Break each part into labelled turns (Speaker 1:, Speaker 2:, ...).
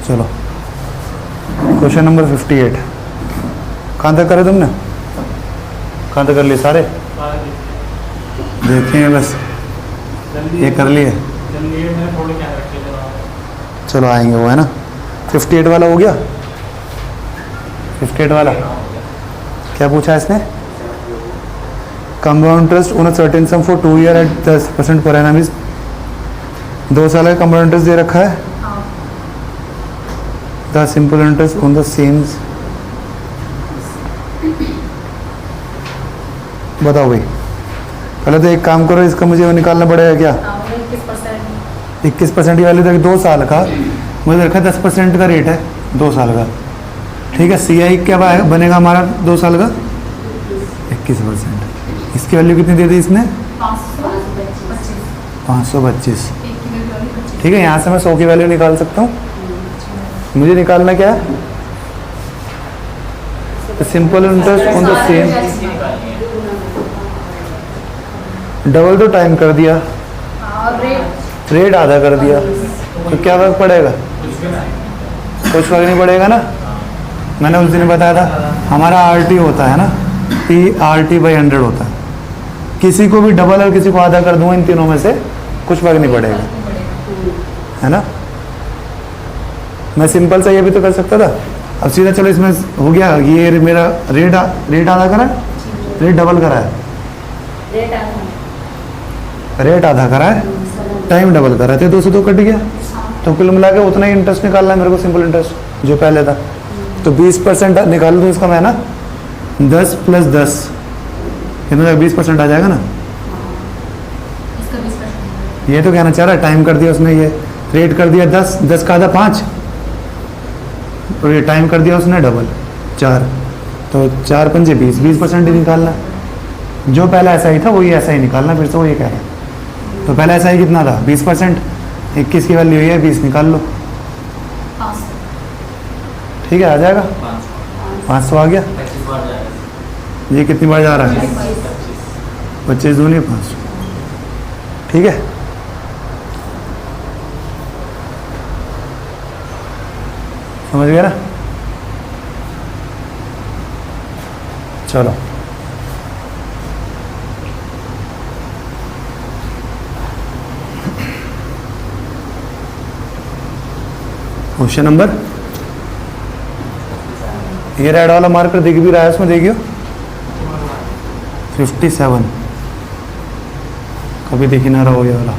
Speaker 1: चलो question number 58 कहाँ तक करे तुमने? कहाँ तक कर लिए सारे? देखते हैं बस ये कर लिए। चलो आएंगे वो है ना। 58 वाला हो गया। 58 वाला क्या पूछा है इसने? Compound interest on a certain sum for 2 year at 10% per annum is 2 साल का कंपाउंड इंटरेस्ट दे रखा है। The simple interest on the same. बताओ भाई, पहले तो एक काम करो, इसका मुझे निकालना पड़ेगा क्या? 21% वाली तक 2 साल का मुझे रखा 10% का रेट है 2 साल का। ठीक है, CI क्या बनेगा हमारा 2 साल का? 21%। इसकी वैल्यू कितनी दे दी इसने? 525। ठीक है, यहाँ से मैं 100 की वैल्यू निकाल सकता हूँ। मुझे निकालना क्या है? Simple interest on the same. Double तो टाइम कर दिया, रेट आधा कर दिया, तो क्या फर्क पड़ेगा? कुछ फर्क नहीं पड़ेगा ना। मैंने उस दिन बताया था हमारा RT होता है ना, PRT/100 होता है। किसी को भी डबल और किसी को आधा कर दूँ, इन तीनों में से कुछ फर्क नहीं पड़ेगा, है ना। मैं सिंपल सा ये भी तो कर सकता था। अब सीधा चलो इसमें हो गया, ये मेरा रेट आधा करा है, रेट डबल करा है, रेट आधा करा है, टाइम डबल करा है, 2 से 2 कट गया। तो कुल मिला के उतना ही इंटरेस्ट निकालना है मेरे को, सिंपल इंटरेस्ट जो पहले था। तो 20% निकाल दूँ इसका मैं ना, 10 + 10 कितना 20% आ जाएगा ना। ये तो कहना चाह रहा है, टाइम कर दिया उसने, ये रेट कर दिया 10 का आधा 5, और ये टाइम कर दिया उसने डबल 4, तो 4 × 5 = 20% ही निकालना। जो पहला ऐसा ही था वही ऐसा ही निकालना, फिर से वो ये कह रहा है। तो पहला ऐसा ही कितना था? 20%। 21 की वैल्यू ये है, 20 निकाल लो। ठीक है, आ जाएगा 500 आ गया। ये कितनी बार जा रहा है? 25 दूनी 500। ठीक है, समझ गया ना। चलो क्वेश्चन नंबर, ये रेड वाला मार्कर दिख भी रहा है, उसमें देखियो 57। कभी दिख ही ना रहा हो ये वाला।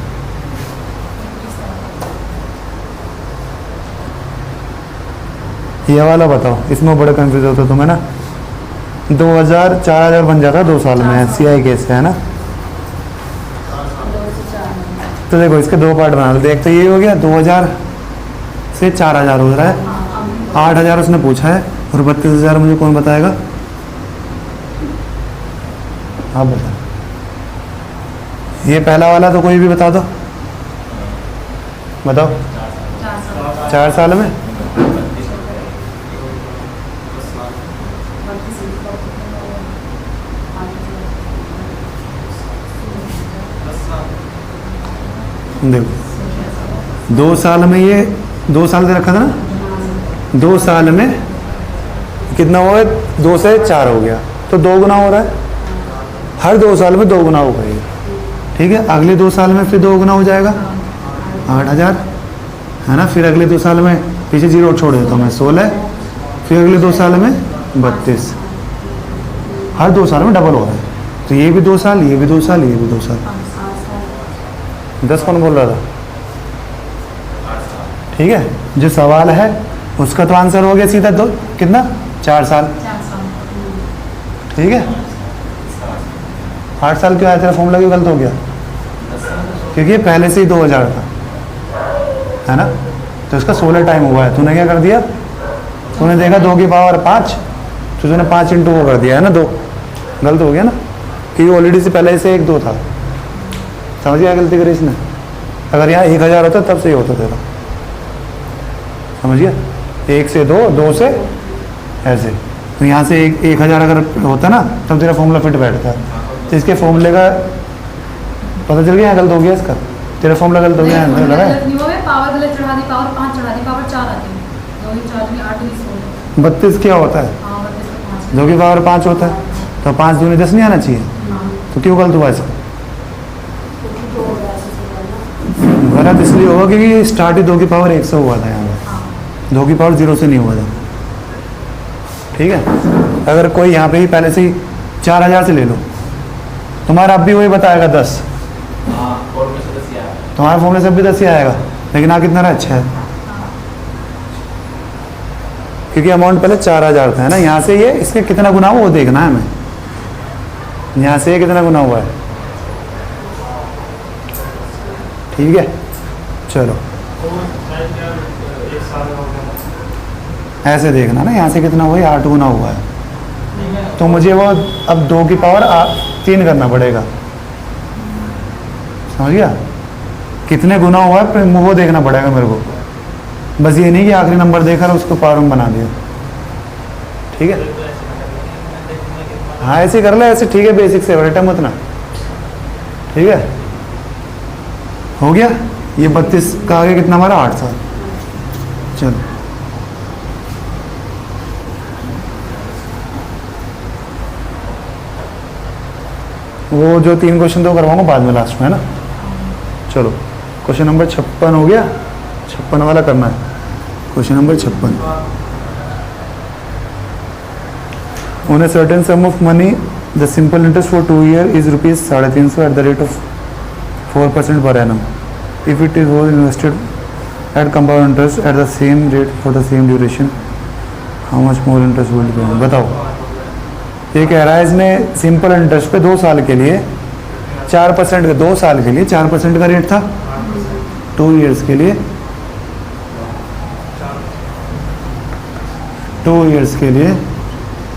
Speaker 1: ये वाला बताओ, इसमें बड़ा कंफ्यूज होता तुम्हें ना। 2000 4000 बन जाता 2 साल में, CI केस है ना। तो देखो इसके 2 पार्ट बना लो। देख तो ये हो गया 2000 से 4000 हो रहा है, 8000 उसने पूछा है, और 32000 मुझे कौन बताएगा? आप बता। ये पहला वाला तो कोई भी बता दो, बताओ। 4 साल में देखो 2 साल में, ये 2 साल दे रखा था ना। 2 साल में कितना हुआ? 2 से 4 हो गया, तो 2 गुना हो रहा है। हर 2 साल में 2 गुना हो गएगा। ठीक है, अगले 2 साल में फिर 2 गुना हो जाएगा 8000, है ना। फिर अगले 2 साल में पीछे 0 छोड़ देता हूँ मैं, 16। फिर अगले 2 साल में 32। हर 2 साल में डबल हो रहा है। तो ये भी 2 साल, ये भी 2 साल, ये भी 2 साल। 10 कौन बोल रहा था? ठीक है, जो सवाल है उसका तो आंसर हो गया सीधा। 2 कितना? 4 साल। ठीक है, 8 साल क्यों आया? तेरा फॉर्मूला क्यों गलत हो गया? क्योंकि ये पहले से ही 2000 था, है ना। तो इसका 16 टाइम हुआ है। तूने क्या कर दिया? तूने देखा 2 की पावर 5, तो तूने 5 × वो कर दिया है ना, 2। गलत हो गया ना, क्योंकि ऑलरेडी से पहले से 1 2 था। समझ गया गलती करी इसने? अगर यहाँ 1000 होता तब सही होता तेरा, समझ गया। 1 से 2, 2 से ऐसे, तो यहाँ से 1000 अगर होता ना तब तेरा फॉर्मूला फिट बैठता है। तो इसके फॉर्मूले का पता चल गया, गलत हो गया इसका। तेरा फॉर्मूला गलत हो गया, पावर गलत चढ़ा दी, पावर 5 चढ़ा दी, पावर 4 आ गई।
Speaker 2: दो की 4 की 8 की 16।
Speaker 1: 32 क्या होता है?
Speaker 2: हाँ 32 का 5।
Speaker 1: 2 की पावर 5 होता है, तो 5 दूनी 10 नहीं आना चाहिए, तो क्यों गलत हुआ इसका? गलत इसलिए होगा क्योंकि स्टार्ट ही 2 की पावर 1 से हुआ था यहाँ पर, 2 की पावर 0 से नहीं हुआ था। ठीक है, अगर कोई यहाँ पे ही पहले से ही 4000 से ले लो, तुम्हारा अब भी वही बताएगा 10, तुम्हारे फॉर्मूले से भी 10 ही आएगा, लेकिन आप कितना रहा? 6, क्योंकि अमाउंट पहले 4000 था, है ना। यहाँ से ये इसके कितना गुना हुआ वो देखना है हमें, यहाँ से ये कितना गुना हुआ है। ठीक है, चलो ऐसे देखना ना, यहाँ से कितना हुआ है? 8 गुना हुआ है, तो मुझे वो अब 2 की पावर 3 करना पड़ेगा, समझ गया? कितने गुना हुआ है वो देखना पड़ेगा मेरे को, बस ये नहीं कि आखिरी नंबर देखकर उसको पावर में बना दिया। ठीक है, हाँ ऐसे कर ले, ऐसे ठीक है, बेसिक से बड़े मत ना। ठीक है, हो गया ये 32 का आगे कितना हमारा? 8 था। चलो वो जो 3 क्वेश्चन तो करवाऊंगा बाद में लास्ट में, है ना। चलो क्वेश्चन नंबर 56 हो गया, 56 वाला करना है। Question number 56, on a certain sum of money the simple interest for 2 years is rupees 350 at the rate of 4% per annum. If it is was invested at compound interest at the same rate for the same duration, how much more interest will be? बताओ, ये कह रहा है इसमें simple interest पे 2 साल के लिए 4% का, 2 साल के लिए 4% का रेट था, 2 इयर्स के लिए 2 इयर्स के लिए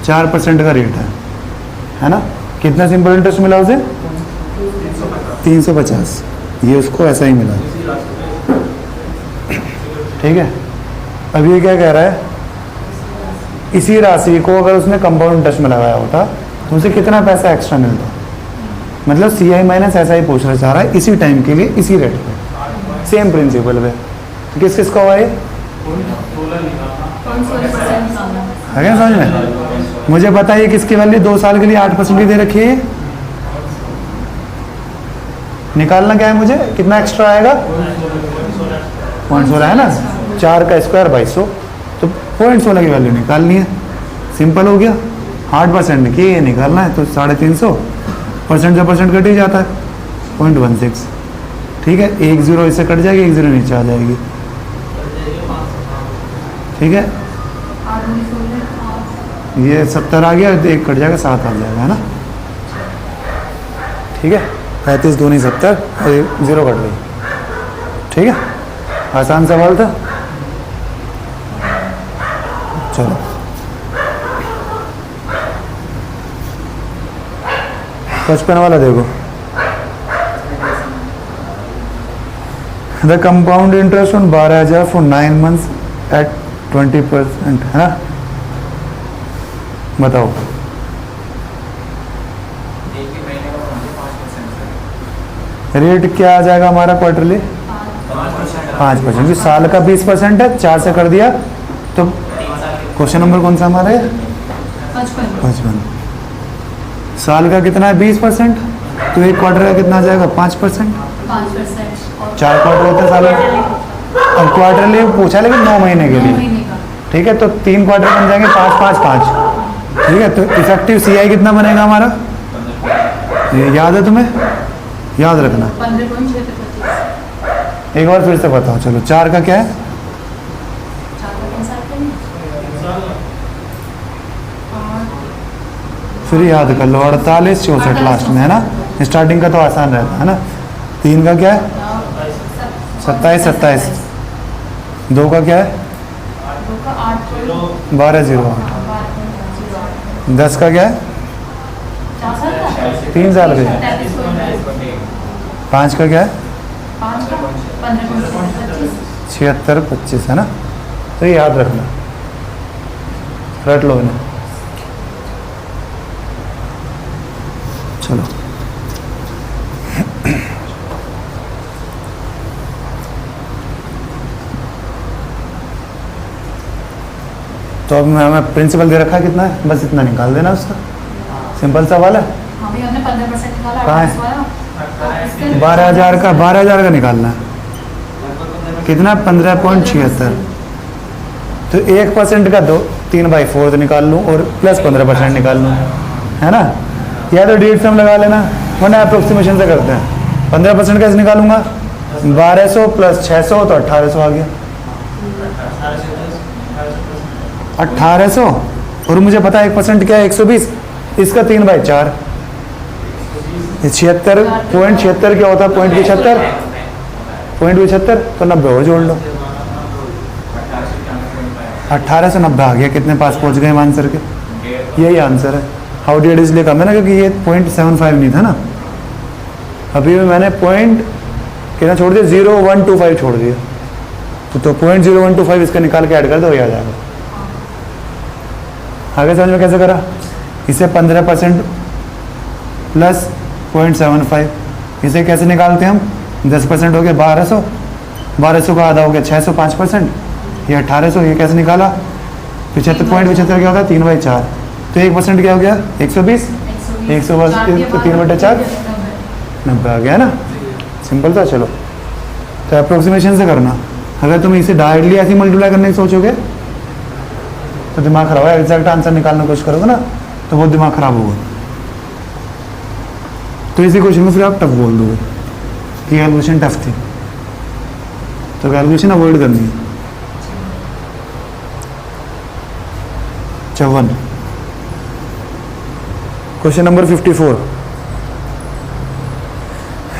Speaker 1: 4% का रेट है ना। कितना सिंपल इंटरेस्ट मिला उसे? 350, ये उसको ऐसा ही मिला। ठीक है, अब ये क्या कह रहा है, इसी राशि को अगर उसने कंपाउंड इंटरेस्ट में लगाया होता तो उसे कितना पैसा एक्स्ट्रा मिलता? मतलब CI माइनस ऐसा ही पूछना चाह रहा है, इसी टाइम के लिए इसी रेट पे, सेम प्रिंसिपल पे। किस किस का हुआ ये? है क्या समझ में? मुझे बताइए किसकी वैल्यू 2 साल के लिए 8% की दे रखी है, निकालना क्या है मुझे? कितना एक्स्ट्रा आएगा? 0.16 है ना, 4 का स्क्वायर 2200, तो 0.16 की वैल्यू निकालनी है। सिंपल हो गया, 8% की ये निकालना है, तो 350 परसेंट जब परसेंट कट ही जाता है 0.16। ठीक है, 1 0 इससे कट जाएगी, 1 0 नीचे आ जाएगी। ठीक है, ये 70 आ गया, 1 कट जाएगा, 7 आ जाएगा, है ना। ठीक है, 35 दूनी 70 और 0 कट गई। ठीक है, आसान सवाल था। चलो 55 वाला देखो, the compound interest on 12,000 for 9 months at 20%, है ना। बताओ, रेट क्या आ जाएगा हमारा क्वार्टरली? 5%। जो साल का 20% है, 4 से कर दिया, तो क्वेश्चन नंबर कौन सा हमारा है? 55। साल का कितना है? 20%, तो एक क्वार्टर का कितना आ जाएगा? 5%। 4 क्वार्टर होते हैं साल में, अब क्वार्टरली पूछा लेकिन 9 महीने के लिए। ठीक है, तो 3 क्वार्टर बन जाएंगे, 5 5 5। ठीक है, तो इफेक्टिव CI कितना बनेगा हमारा? ये याद है तुम्हें? याद रखना।
Speaker 2: 15.625।
Speaker 1: एक बार फिर से बताओ। चलो 4 का क्या है? फिर याद कर लो, 48 64 लास्ट में, है ना। स्टार्टिंग का तो आसान रहता है ना। 3 का क्या है? 27 27। 2 का क्या है? 12 0 8। 10 का क्या है? 3 साल के। 5 का क्या है? 76 25, है ना। तो ये याद रखना, रट लो इन्हें। चलो तो अब हमें प्रिंसिपल दे रखा है कितना है, बस इतना निकाल देना उसका, सिंपल सवाल है।
Speaker 2: हाँ भैया, हमने 15% निकाला,
Speaker 1: कहाँ है?
Speaker 2: 28 वाला। तो इसके
Speaker 1: 12,000 का निकालना है, कितना 15.76। तो 1% का 3/4 निकाल लूँ और प्लस 15% निकाल लूँ, है ना। या तो 1.5 सम लगा लेना, वरना अप्रोक्सीमेशन से करते हैं। 15% कैसे निकालूंगा, 1200 प्लस 600 तो 1800 आ गया। 1800 और मुझे पता है 1% क्या है, 120, इसका 3/4, 76.76 क्या होता है, 0.75 तो 90 और जोड़ लो, 1890 आ गया। कितने पास पहुंच गए हम आंसर के, यही आंसर है। हाउ डिड इसलिए कम है ना, क्योंकि ये 0.75 नहीं था ना, अभी भी मैंने पॉइंट कितना छोड़ दिया, 0.125 छोड़ दिया, तो 0.0125 इसका निकाल के ऐड कर दो, वही आ जाएगा। आगे समझ में कैसे करा, इसे 15% प्लस 0.75, इसे कैसे निकालते हैं हम, 10% हो गया 1200, 1200 का आधा हो गया 600, 5%, ये 1800, ये कैसे निकाला, 75.75 क्या होता है, 3/4, तो 1% क्या हो गया 120, 120 तो 3/4 90 आ गया ना, सिंपल था। चलो तो अप्रोक्सीमेशन से करना, अगर तुम इसे डायरेक्टली ऐसे मल्टीप्लाई करने की सोचोगे तो दिमाग खराब है, एग्जैक्ट आंसर निकालने की कोशिश करोगे ना तो बहुत दिमाग खराब होगा। तो इसी क्वेश्चन में फिर आप टफ बोल दोगे कि कैलकुलेशन टफ थी, तो कैलकुलेशन अवॉइड करनी है। 54 question number 54,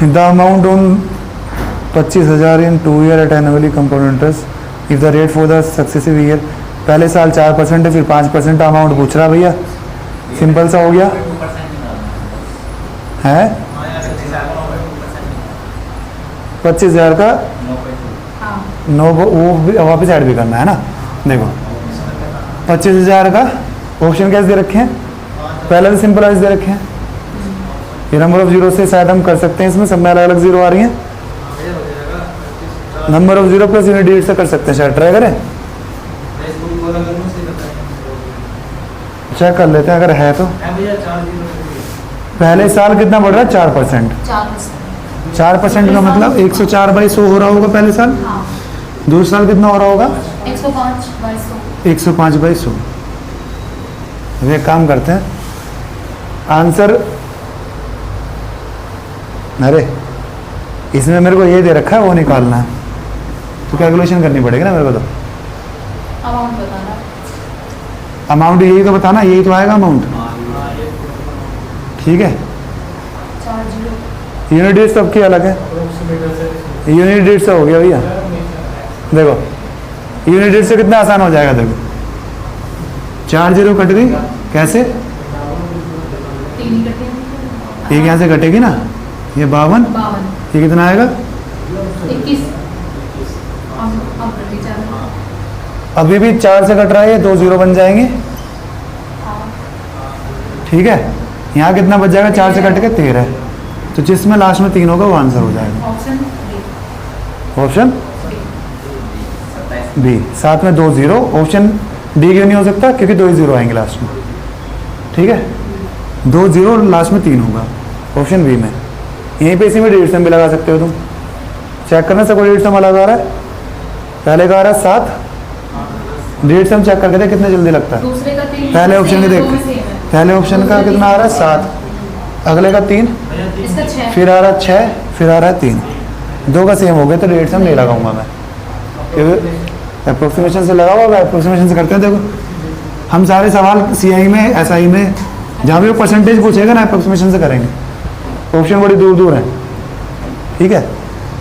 Speaker 1: the amount on 25,000 in 2 year at annually compound interest if the rate for the successive year, पहले साल 4% है, फिर 5% अमाउंट पूछ रहा भैया, सिंपल सा हो गया है। 25,000 का 9 वो भी वापस ऐड भी करना है ना। देखो 25,000 का ऑप्शन कैसे दे रखे हैं, पहले तो सिंपल वाइज दे रखे हैं, ये नंबर ऑफ जीरो से शायद हम कर सकते हैं, इसमें सब में अलग अलग जीरो आ रही हैं, number of zero plus unit digit से कर सकते हैं, शायद ट्राई करें, चेक कर लेते हैं अगर है तो। पहले साल कितना बढ़ रहा है 4%, 4% का मतलब 104/100 हो रहा होगा पहले साल,
Speaker 2: हाँ,
Speaker 1: दूसरे साल कितना हो रहा होगा
Speaker 2: 105/100।
Speaker 1: 105/100। अब एक काम करते हैं, आंसर, अरे इसमें मेरे को ये दे रखा है वो निकालना है, तो कैलकुलेशन करनी पड़ेगी ना मेरे को, तो
Speaker 2: अमाउंट बताना,
Speaker 1: अमाउंट यही तो बताना, यही तो आएगा अमाउंट, ठीक है।
Speaker 2: 4 जीरो,
Speaker 1: यूनिट डिजिट सबकी अलग है, यूनिट डिजिट से हो गया भैया, देखो यूनिट डिजिट से कितना आसान हो जाएगा, देखो 4 जीरो कट गई, कैसे,
Speaker 2: 3 ही कटे,
Speaker 1: एक यहाँ से कटेगी ना, ये 52,
Speaker 2: 52,
Speaker 1: ये कितना आएगा
Speaker 2: 21, अब कटे 4,
Speaker 1: अभी भी 4 से कट रहा है, ये 2 जीरो बन जाएंगे, ठीक है। यहाँ कितना बच जाएगा, 4 से कट के 13, तो जिसमें लास्ट में 3 होगा वो आंसर हो जाएगा,
Speaker 2: ऑप्शन बी,
Speaker 1: ऑप्शन बी, साथ में 2 जीरो, ऑप्शन डी क्यों नहीं हो सकता, क्योंकि 2 ही जीरो आएंगे लास्ट में, ठीक है, 2 जीरो लास्ट में 3 होगा ऑप्शन बी में। यहीं पे इसी में डेढ़ सम भी लगा सकते हो तुम, चेक करना सबको डेढ़ सम अलग आ रहा है, पहले का आ रहा है 7, डेढ़ सम चेक करके देख कितने जल्दी लगता है,
Speaker 2: दूसरे का 3,
Speaker 1: पहले ऑप्शन के देख, पहले ऑप्शन का कितना आ रहा है 7, अगले का 3,
Speaker 2: इसका 6,
Speaker 1: फिर आ रहा है 6, फिर आ रहा है 3, 2 का सेम हो गया, तो डेढ़ सम नहीं लगाऊंगा मैं, क्योंकि अप्रोक्सीमेशन से लगा हुआ, अप्रोक्सीमेशन से करते हैं। देखो हम सारे सवाल CI में, SI में, जहाँ भी वो परसेंटेज पूछेगा ना अप्रोक्सीमेशन से करेंगे, ऑप्शन बड़ी दूर दूर है, ठीक है।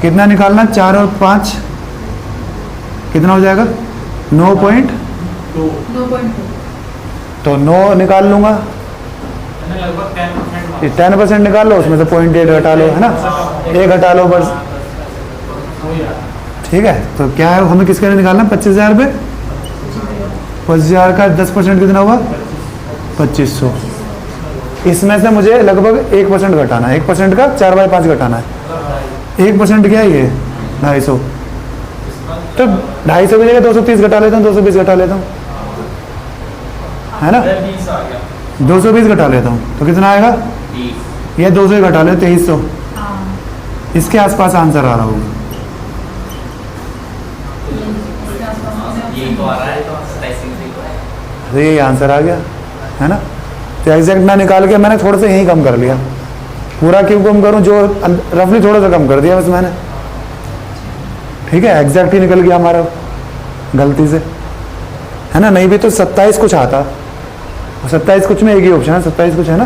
Speaker 1: कितना निकालना, 4 और 5 कितना हो जाएगा 9.2,
Speaker 2: 2.2,
Speaker 1: तो 9 निकाल लूँगा, 10% निकाल लो, उसमें से 0.8 घटा लो, है ना, 1 घटा लो बस, ठीक है। तो क्या है, हमें किसके लिए निकालना, 25,000 पे, 25,000 का 10% कितना हुआ 2500, इसमें से मुझे लगभग 1% घटाना है, 1% का 4/5 घटाना है, 1% क्या है ये 250, तो 250 की जगह 230 घटा लेता हूँ, 220 घटा लेता हूँ, है ना।
Speaker 3: 20 आ गया।
Speaker 1: 220 घटा लेता हूँ तो कितना आएगा,
Speaker 3: 20।
Speaker 1: ये 200 ही घटा ले 2300,
Speaker 2: हाँ
Speaker 1: इसके आसपास आंसर आ रहा होगा।
Speaker 2: इसके आसपास
Speaker 3: यही तो आ रहा है, तो 27 तो है।
Speaker 1: तो यही आंसर आ गया, है ना। तो एग्जैक्ट ना निकाल के मैंने थोड़ा सा यही कम कर लिया, पूरा क्यों कम करूँ, जो रफली थोड़ा सा कम कर दिया बस मैंने, ठीक है। एग्जैक्ट ही निकल गया हमारा गलती से, है ना। नहीं भी तो 27 कुछ आता, और 27 कुछ में एक ही ऑप्शन है, 27 कुछ है ना,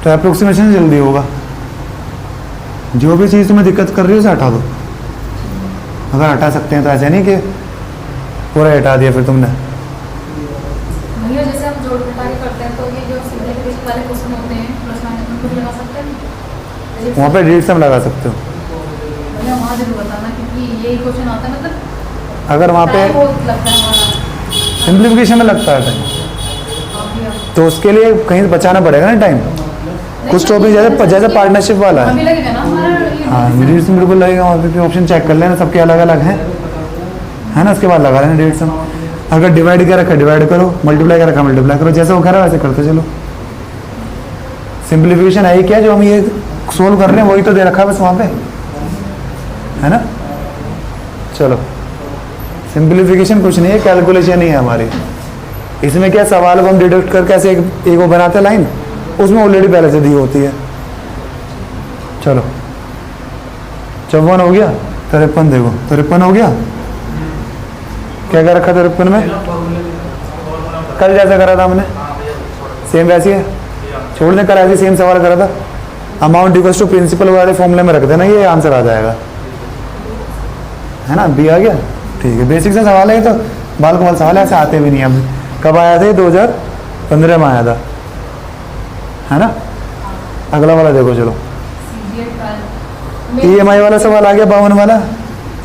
Speaker 1: तो अप्रोक्सीमेशन जल्दी होगा। जो भी चीज़ तुम्हें दिक्कत कर रही है उसे हटा दो, अगर हटा सकते हैं तो। ऐसे नहीं कि पूरा हटा दिया फिर तुमने।
Speaker 2: भैया जैसे हम जोड़ घटा के करते हैं तो ये जो सिंपलीफिकेशन वाले क्वेश्चन होते हैं प्लस माइनस उनको भी लगा सकते हैं
Speaker 1: वहाँ पे डिजिट सम लगा सकते हो,
Speaker 2: भैया वहाँ जरूर बताना क्योंकि यही क्वेश्चन आता है, मतलब
Speaker 1: अगर वहाँ पे
Speaker 2: टाइम बहुत लगता है हमारा।
Speaker 1: सिंप्लीफिकेशन में लगता है टाइम,
Speaker 2: हाँ भैया।
Speaker 1: तो उसके लिए कहीं बचाना पड़ेगा ना टाइम। कुछ टॉपिक जैसे पार्टनरशिप वाला
Speaker 2: हमें
Speaker 1: है,
Speaker 2: लगेगा ना हमारा ये
Speaker 1: हाँ डिजिट सम बिल्कुल लगेगा। वहाँ पे ऑप्शन चेक कर लेना, सबके अलग अलग हैं, है ना। उसके बाद लगा लेना डिजिट सम। अगर डिवाइड क्या रखा डिवाइड करो, मल्टीप्लाई क्या रखा मल्टीप्लाई करो, जैसे वो कह रहा है वैसे करते चलो। सिंप्लीफिकेशन है ही क्या, जो हम ये सोल्व कर रहे हैं वही तो दे रखा है बस वहाँ पे, है ना। चलो सिंप्लीफिकेशन कुछ नहीं है, कैलकुलेशन ही है हमारी। इसमें क्या सवाल को हम डिडक्ट करके ऐसे एक वो बनाते लाइन, उसमें ऑलरेडी पहले से दी होती है। चलो 54 हो गया, 53 देखो 53 हो गया। क्या क्या रखा 53 में, कल जैसा करा था हमने सेम वैसी है, छोड़ने करा ऐसे सेम सवाल करा था। अमाउंट इक्वल्स टू प्रिंसिपल वाले फॉर्मूले में रख देना, ये आंसर आ जाएगा, है ना। बी आ गया, ठीक है। बेसिक से सवाल है, तो बाल कमाल सवाल ऐसे आते भी नहीं। अब कब आया था, 2015 में आया था, है ना। अगला वाला देखो, चलो EMI वाला सवाल आ गया 52 वाला।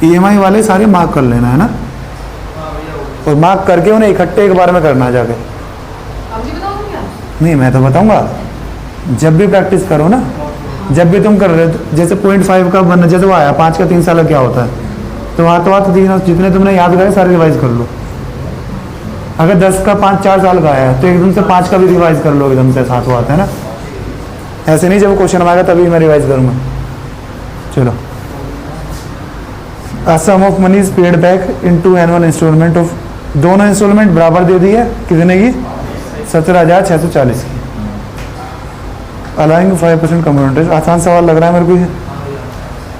Speaker 1: EMI वाले सारे मार्क कर लेना, है ना, और मार्क करके उन्हें इकट्ठे एक बार में करना है जाके।
Speaker 2: आप जी बताओगे क्या?
Speaker 1: नहीं मैं तो बताऊंगा, जब भी प्रैक्टिस करो ना, जब भी तुम कर रहे हो, जैसे 0.5 का बनना, जैसे वो आया 5 का 3 साल का क्या होता है, तो वहाँ तो तीन जितने तुमने याद करे सारे रिवाइज कर लो। अगर 10 का 4 साल का आया तो एकदम से 5 का भी रिवाइज कर लो, एकदम से साथ वो आता है ना। ऐसे नहीं जब क्वेश्चन आएगा तभी मैं रिवाइज करूँगा। चलो, A sum of money is paid back in 2 annual installment of, दोनों इंस्टॉलमेंट बराबर दे दी है, कितने की, 17,640 की। अलाइंग 5% कंपाउंड इंटरेस्ट, आसान सवाल लग रहा है मेरे को ये।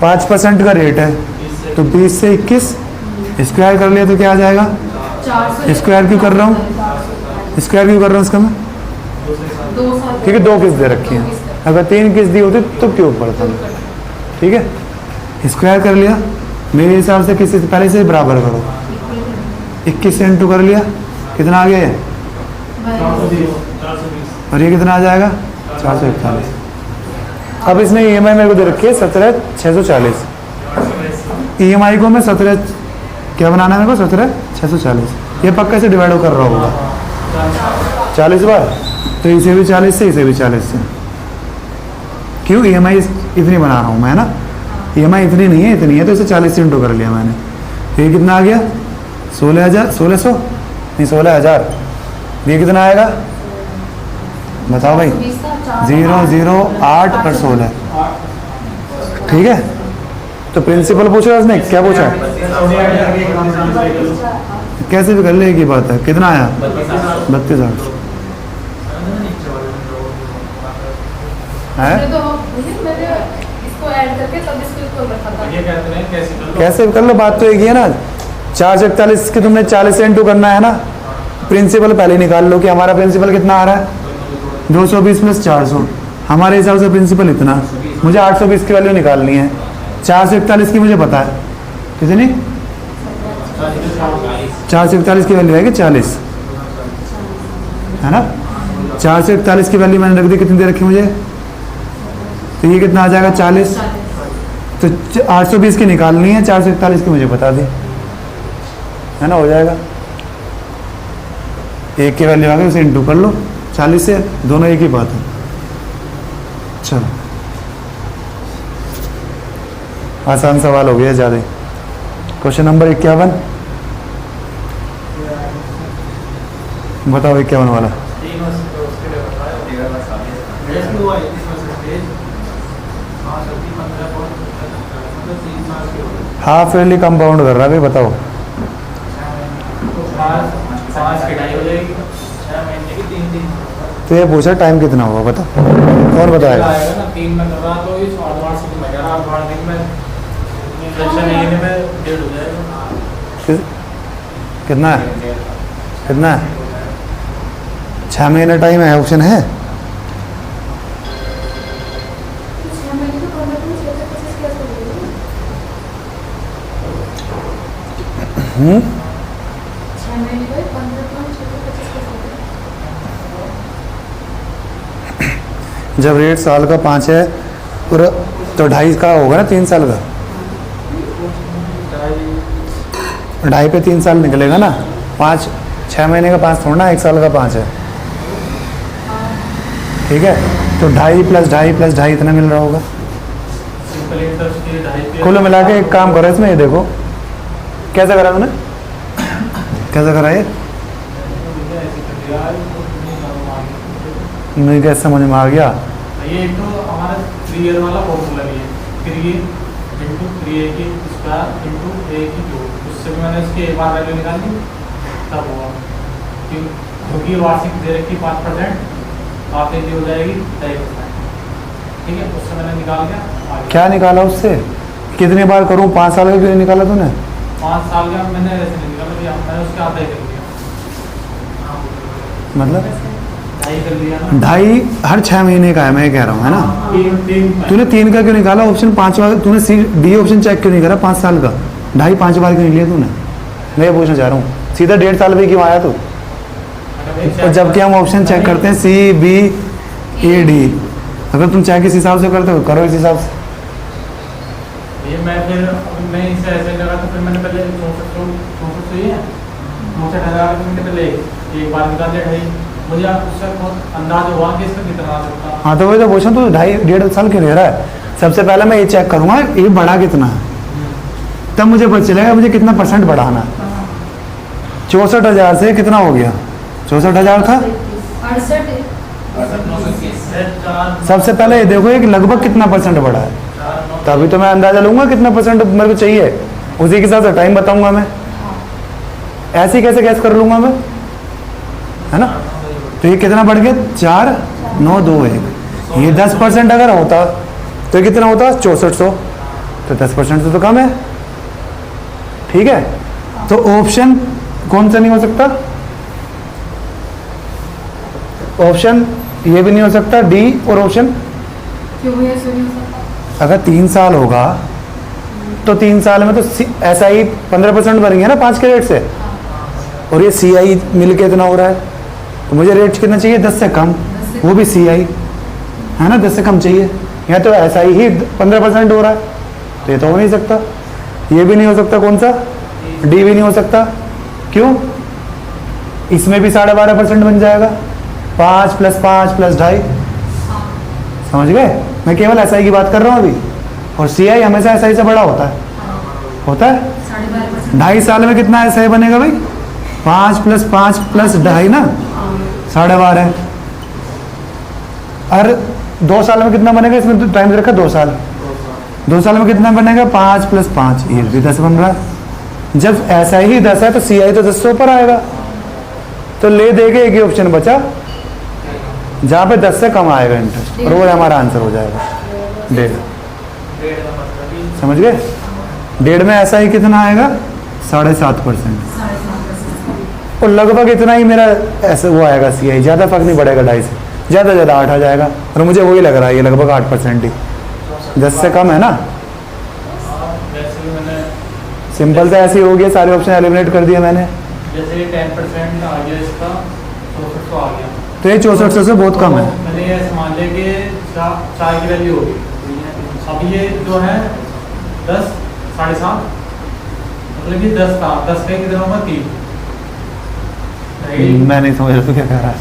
Speaker 1: 5% का रेट है, तो 20 से 21 स्क्वायर कर लिया तो क्या आ जाएगा,
Speaker 2: 400
Speaker 1: स्क्वायर क्यों कर रहा हूँ, स्क्वायर क्यों कर रहा हूँ इसका मैं,
Speaker 2: 2 साल
Speaker 1: क्योंकि 2 किस्त दे रखी है। अगर 3 किस्त दी होती तो क्यों पड़ता, ठीक है। स्क्वायर कर लिया, मेरे हिसाब से किसी से पहले से बराबर करो, 21 से इंटू कर लिया, कितना आ गया ये,
Speaker 3: 420।
Speaker 1: और ये कितना आ जाएगा 441। अब इसमें EMI मेरे को दे रखी है 17,640। EMI को मैं 17 क्या बनाना है मेरे को, 17,640। ये पक्का से डिवाइड कर रहा होगा 40 बार, तो इसे भी 40 से, इसे भी 40 से। क्यों, EMI इतनी बना रहा हूँ मैं, है ना। EMI इतनी नहीं है, इतनी है, तो इसे 40 से इंटू कर लिया मैंने। तो ये कितना आ गया, 16,100 नहीं 16,000। ये कितना आएगा बताओ भाई, 0, 0, 8 और 16, ठीक है। तो प्रिंसिपल पूछ रहा है उसने, क्या पूछा है, कैसे भी कर ले, एक ही बात है। कितना आया, 32,000 है।
Speaker 2: तो मैंने इसको ऐड करके तब इसको रखा था।
Speaker 3: ये कहते हैं कैसे
Speaker 1: कैसे भी कर लो, बात तो एक ही है ना। 441 की तुमने 40 से इंटू करना है ना। प्रिंसिपल पहले निकाल लो कि हमारा प्रिंसिपल कितना आ रहा है, 220 प्लस 400। हमारे हिसाब से प्रिंसिपल इतना, मुझे 820 की वैल्यू निकालनी है। 441 की मुझे पता है, कितनी, 441 की वैल्यू है कि 40, है ना। 441 की वैल्यू मैंने रख दी, कितनी दे रखी मुझे, तो ये कितना आ जाएगा 40। तो 820 की निकालनी है, 441 की मुझे बता दी, है ना, हो जाएगा। एक की वैल्यू आ गई, उसे इंटू कर लो 40 से, दोनों एक ही बात है। चलो, आसान सवाल हो गया ज़्यादा। क्वेश्चन नंबर 51, बताओ ये क्या होने वाला?
Speaker 3: 3 वर्ष तो उसके लिए बताया 13 वर्ष आगे रेस भी हुआ 31 वर्ष स्टेज। हाँ 15 मतलब 3 साल के हो गए।
Speaker 1: हाफ ईयरली कंपाउंड कर रहा है भाई, बताओ।
Speaker 3: तो 5 की ढाई हो जाएगी, 6 महीने की 3
Speaker 1: तो ये पूछा टाइम कितना हुआ, बता कौन बताएगा?
Speaker 3: आएगा ना 3 में कर रहा तो ये 8 से मैं कह रहा 8 दिन में इंजेक्शन लेने में 1.5 हो जाएगा।
Speaker 1: कितना है? कितना है? 6 महीने टाइम है, ऑप्शन है?
Speaker 2: 6 महीने तो 15-25 केस हो गए। 6 महीने को 15-25 केस हो गए।
Speaker 1: जब रेट साल का 5 है और तो 2.5 का होगा ना, 3 साल का। 2.5 पे 3 साल निकलेगा ना। 6 महीने का 5 थोड़ा ना, 1 साल का 5 है। ठीक है, तो 2.5 + 2.5 + 2.5 इतना मिल रहा होगा।
Speaker 3: सिंपल इंटरेस्ट के 2.5
Speaker 1: कुल मिला के एक काम करो इसमें, ये देखो कैसे करा तूने, कैसे करा ये नहीं, कैसे समझ में आ गया?
Speaker 3: ये एक तो हमारा 3 ईयर वाला फॉर्मूला भी है, 3 इंटू 3a² इंटू a³, उससे भी मैंने इसकी एक बार वैल्यू निकाली तब हुआ क्योंकि वार्षिक दे रखी 5%, आप ये हो जाएगी 2.5%। ठीक है, उससे मैंने निकाल दिया आगे।
Speaker 1: क्या निकाला उससे? कितनी बार करूं? 5 साल का क्यों नहीं निकाला तूने?
Speaker 3: 5 साल का मैंने ऐसे नहीं निकाला दिया, मैंने उसके आधा ही कर दिया।
Speaker 1: मतलब
Speaker 3: 2.5 कर दिया ना।
Speaker 1: 2.5 हर 6 महीने का है, मैं ये कह रहा हूँ, है ना?
Speaker 3: 3
Speaker 1: तूने 3 का क्यों निकाला? ऑप्शन 5 बार तूने डी ऑप्शन चेक क्यों नहीं करा? 5 साल का 2.5 5 बार क्यों नहीं लिया तूने? मैं ये पूछना चाह रहा हूँ, सीधा 1.5 साल भी क्यों आया तू? और जबकि हम ऑप्शन चेक करते हैं CBAD, अगर तुम चेक इस हिसाब से करते हो करो इस हिसाब से।
Speaker 3: ये मैं फिर मैं इसे ऐसे लगा तो फिर मैंने पहले 64 ही है 64,000 मैंने पहले एक बार निकाल दिया 2.5। मुझे उससे बहुत अंदाज हुआ कि इसका कितना आ सकता है।
Speaker 1: हाँ तो वही तो पूछा, तो 2.5 साल क्यों ले रहा है? सबसे पहले मैं ये चेक करूँगा ये बढ़ा कितना है, तब मुझे पता चलेगा मुझे कितना % बढ़ाना है। 64,000 से कितना हो गया? 64,000 था।
Speaker 2: 68
Speaker 1: सबसे पहले ये देखो कि लगभग कितना % बढ़ा है, तभी तो मैं अंदाजा लूंगा कितना % मेरे को चाहिए, उसी के साथ टाइम बताऊंगा मैं। ऐसे ही कैसे गैस कर लूंगा मैं, है ना? तो ये कितना बढ़ गया? 4,921। ये 10% अगर होता तो ये कितना होता? 6400। तो 10% से तो कम है। ठीक है, तो ऑप्शन कौन सा नहीं हो सकता? ऑप्शन ये भी नहीं हो सकता डी, और ऑप्शन
Speaker 2: क्यों ये सुनी हो सकता?
Speaker 1: अगर 3 साल होगा तो 3 साल में तो SI 15% बनेंगे ना 5 के रेट से, और ये CI मिल के इतना हो रहा है, तो मुझे रेट कितना चाहिए? 10 से कम, वो भी CI है ना, 10 से कम चाहिए। या तो SI ही 15% हो रहा है, तो ये तो हो नहीं सकता। ये भी नहीं हो सकता, कौन सा? डी भी नहीं हो सकता। क्यों? इसमें भी 12.5% बन जाएगा, 5 + 5 + 2.5। समझ गए? मैं केवल SI की बात कर रहा हूँ अभी, और CI हमेशा SI से बड़ा होता है, होता है।
Speaker 2: 12.5%
Speaker 1: 2.5 साल में कितना SI बनेगा भाई? 5 + 5 + 2.5 ना, 12.5। और 2 साल में कितना बनेगा? इसमें तो टाइम रखा 2 साल। 2 साल में कितना बनेगा? 5 + 5, ये भी 10 बन रहा है। जब SI ही 10 है तो CI तो 10 से ऊपर आएगा। तो ले देके एक ही ऑप्शन बचा जहाँ पे 10 से कम आएगा इंटरेस्ट, और वो हमारा आंसर हो जाएगा 1.5। समझ गए? 1.5 में SI कितना आएगा? 7.5%। और लगभग इतना ही मेरा ऐसे वो आएगा CI, ज़्यादा फर्क नहीं पड़ेगा 2.5 से, ज़्यादा से ज़्यादा 8 आ जाएगा, और मुझे वही लग रहा है ये लगभग 8% ही, 10 से कम है ना।
Speaker 3: वैसे भी मैंने
Speaker 1: सिंपल से ऐसे ही हो गया, सारे ऑप्शन एलिमिनेट कर दिए मैंने।
Speaker 3: जैसे 10% आ गया इसका 6400 आ गया,
Speaker 1: तो ये 6400 से बहुत कम है।
Speaker 3: मैंने ये मान लिया कि 4 की वैल्यू होगी। अब ये जो है 10 7.5 मतलब कि 10 था, 10 का कितना होगा? 3।
Speaker 1: मैं नहीं समझ रहा तू क्या कह रहा है,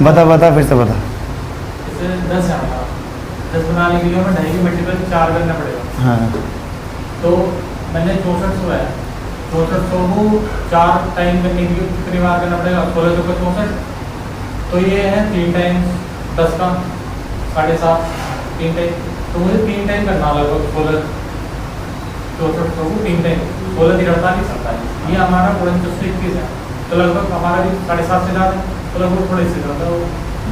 Speaker 1: बता फिर से बता।
Speaker 3: जैसे 10 है हमारा, 10 बनाने के लिए हमें 2.5 की मल्टीपल 4 करना पड़ेगा।
Speaker 1: हाँ,
Speaker 3: तो मैंने 6400 है, 6400 को 4 टाइम करने के लिए कितनी बार करना पड़ेगा? 1664। तो ये है 3 टाइम 10 का 7.5 3 टाइम। तो मुझे 3 टाइम करना लगभग 6400 को 3 टाइम 16 सकता है। ये हमारा 421 है। तो लगभग हमारा भी 7.5 से ज़्यादा, तो लगभग थोड़े से ज़्यादा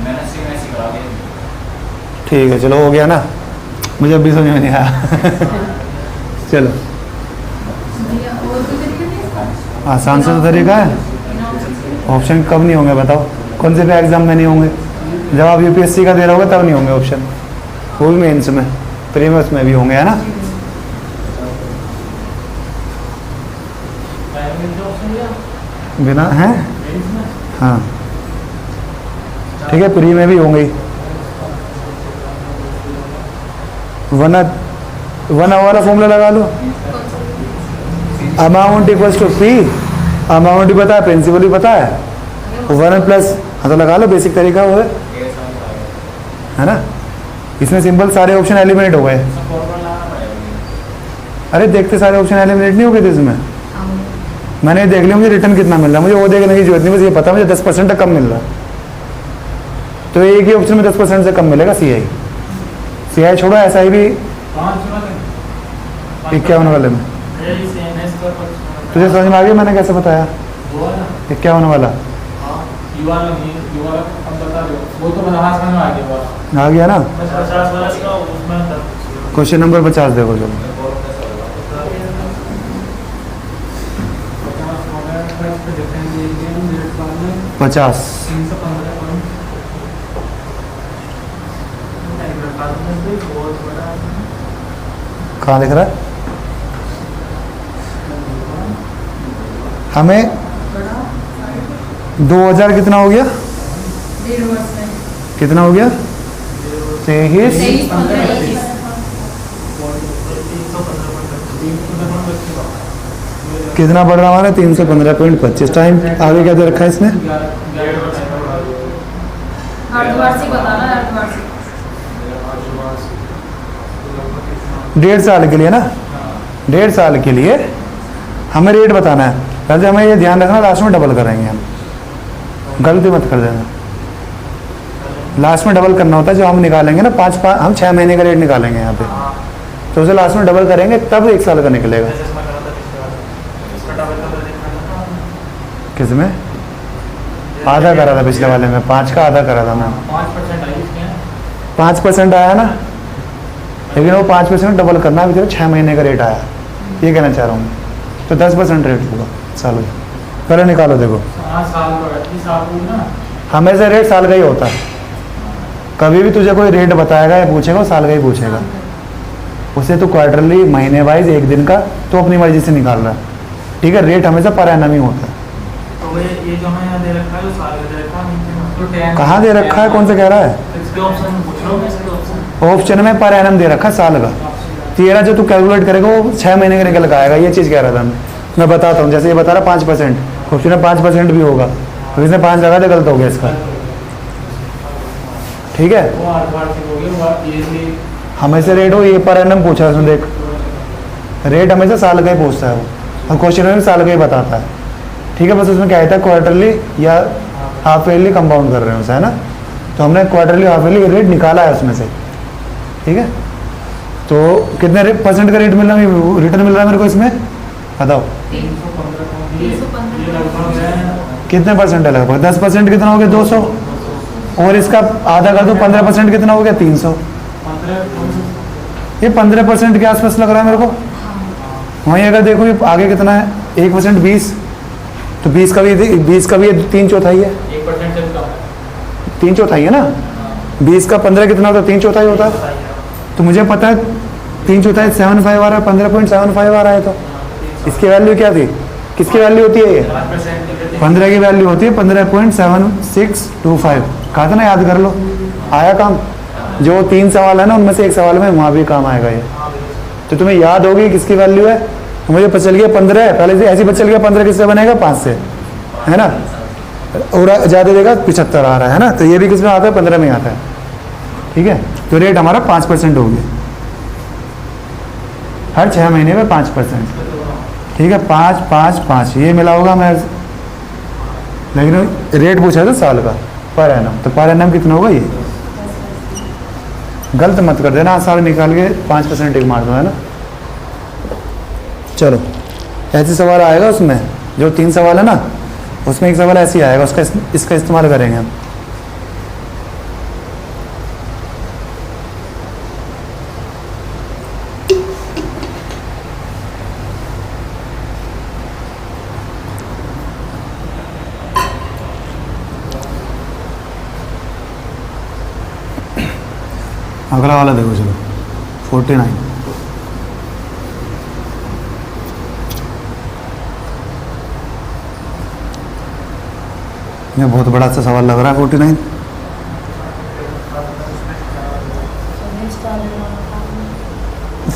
Speaker 3: मैंने सिखा दिया।
Speaker 1: ठीक है, चलो हो गया ना, मुझे अभी समझ में नहीं आया। चलो
Speaker 2: भैया और कोई तरीका नहीं है इसका?
Speaker 1: आसान सा तरीका है। ऑप्शन कब नहीं होंगे बताओ? कौन से भी एग्जाम में नहीं होंगे? जब आप यूपीएससी का दे रहे होगे तब नहीं होंगे ऑप्शन, वो भी मेंस में, प्रीलिम्स में भी होंगे, है ना? बिना हैं? हाँ ठीक है, प्री में भी होंगे। वन वाला फॉर्मूला लगा लो, amount equals to P, amount भी पता है, प्रिंसिपल भी पता है, 1 प्लस, हाँ तो लगा लो, बेसिक तरीका वो है ना? इसमें सिंपल सारे ऑप्शन एलिमिनेट हो गए। अरे देखते सारे ऑप्शन एलिमिनेट नहीं हो गए थे इसमें। मैंने देख लिया मुझे रिटर्न कितना मिल रहा है, मुझे वो देखने की जरूरत नहीं, मुझे ये पता मुझे 10% तक कम मिल रहा है। तो एक ही ऑप्शन में 10% से कम मिलेगा, CI छोड़ो, SI भी 51 वाले में। तुझे समझ में आ गया मैंने कैसे बताया? 51 वाला आ गया ना? क्वेश्चन नंबर 50 देखो, चलो 50। कहाँ लिख रहा है? हमें 2000 कितना हो गया?
Speaker 2: 1.5 वर्ष में
Speaker 1: कितना हो गया? 23 कितना बढ़ रहा हमारा? 315.25। टाइम आगे क्या दे रखा है इसने?
Speaker 2: अर्धवार्षिक बताना, अर्धवार्षिक
Speaker 1: 1.5 साल के लिए ना, 1.5 साल के लिए हमें रेट बताना है। पहले हमें ये ध्यान रखना, लास्ट में डबल करेंगे हम, गलती मत कर देना। लास्ट में डबल करना होता है, जो हम निकालेंगे ना हम 6 महीने का रेट निकालेंगे यहाँ पे, तो उसे लास्ट में डबल करेंगे तब 1 साल का निकलेगा। किसमें? आधा करा था पिछले वाले में, 5 का आधा करा था मैं। 5% आया ना, लेकिन वो 5% डबल करना, अभी 6 महीने का रेट आया, ये कहना चाह रहा हूँ। तो 10% रेट होगा साल का। पहले निकालो, देखो हमेशा रेट साल का ही होता है। कभी भी तुझे कोई रेट बताएगा या पूछेगा, वो साल का ही पूछेगा। उसे तो क्वार्टरली, महीने वाइज, एक दिन का तो अपनी मर्जी से निकाल रहा है, ठीक है? रेट हमेशा पर एनम ही होता है।
Speaker 3: तो ये जो हमें यहाँ दे रखा है, साल का दे रखा है,
Speaker 1: कहाँ दे रखा है? कौन सा कह रहा है? ऑप्शन में पर एनम दे रखा है साल का। तेरा जो तू कैलकुलेट करेगा वो 6 महीने का निकल के आएगा, ये चीज़ कह रहा था मैं बताता हूँ। जैसे ये बता रहा 5%, ऑप्शन में 5% भी होगा, तो इसने 5 लगा तो गलत हो गया इसका, ठीक है? हमेशा रेट हो, ये पर एनम पूछा है उसने, देख रेट हमेशा साल का ही पूछता है वो, और क्वेश्चन में भी साल का ही बताता है, ठीक है? बस उसमें क्या होता है, क्वार्टरली या हाफ ईयरली कंपाउंड कर रहे हैं उसे, है ना? तो हमने क्वार्टरली हाफ ईयरली रेट निकाला है उसमें से, ठीक है? तो कितने % का रेट मिल रहा है, रिटर्न मिल रहा है मेरे को इसमें, बताओ
Speaker 2: 315
Speaker 1: कितने % है? लगभग 10% कितना हो गया? 200, और इसका आधा कर दो, 15% कितना हो गया? 300। ये 15% के आसपास लग रहा है मेरे को। वहीं अगर देखो ये आगे कितना है, 1% 20, तो 20 का भी 3/4 है, 3/4 है ना? 20 का 15 कितना होता है? 3/4 होता है। तो मुझे पता है 3/4 75 आ रहा है, 15.75 आ रहा है, तो इसकी वैल्यू क्या थी? किसकी वैल्यू होती है? ये 15 की वैल्यू होती है 15.7625। कहा था ना, याद कर लो, आया काम। जो 3 सवाल है ना, उनमें से एक सवाल में वहाँ भी काम आएगा ये, तो तुम्हें याद होगी किसकी वैल्यू है। तो मुझे पता चल गया 15 है, पहले से ऐसे पता चल गया 15 किससे बनेगा? 5 से, है ना? और ज़्यादा देगा 75 आ रहा है ना, तो ये भी किस में आता है? 15 में आता है, ठीक है? तो रेट हमारा 5% हो गया, हर 6 महीने में 5%। ठीक है, 5 5 5 ये मिला होगा मैं, लेकिन रेट पूछा था साल का पर एनम, तो पर एनम कितना होगा ये? गलत मत कर देना, साल निकाल के 5% एक मार दो, है ना। चलो ऐसे सवाल आएगा उसमें, जो 3 सवाल है ना उसमें एक सवाल ऐसे ही आएगा, उसका इसका इस्तेमाल करेंगे हम। अगला वाला देखो, चलो 49। ये बहुत बड़ा सा सवाल लग रहा है 49।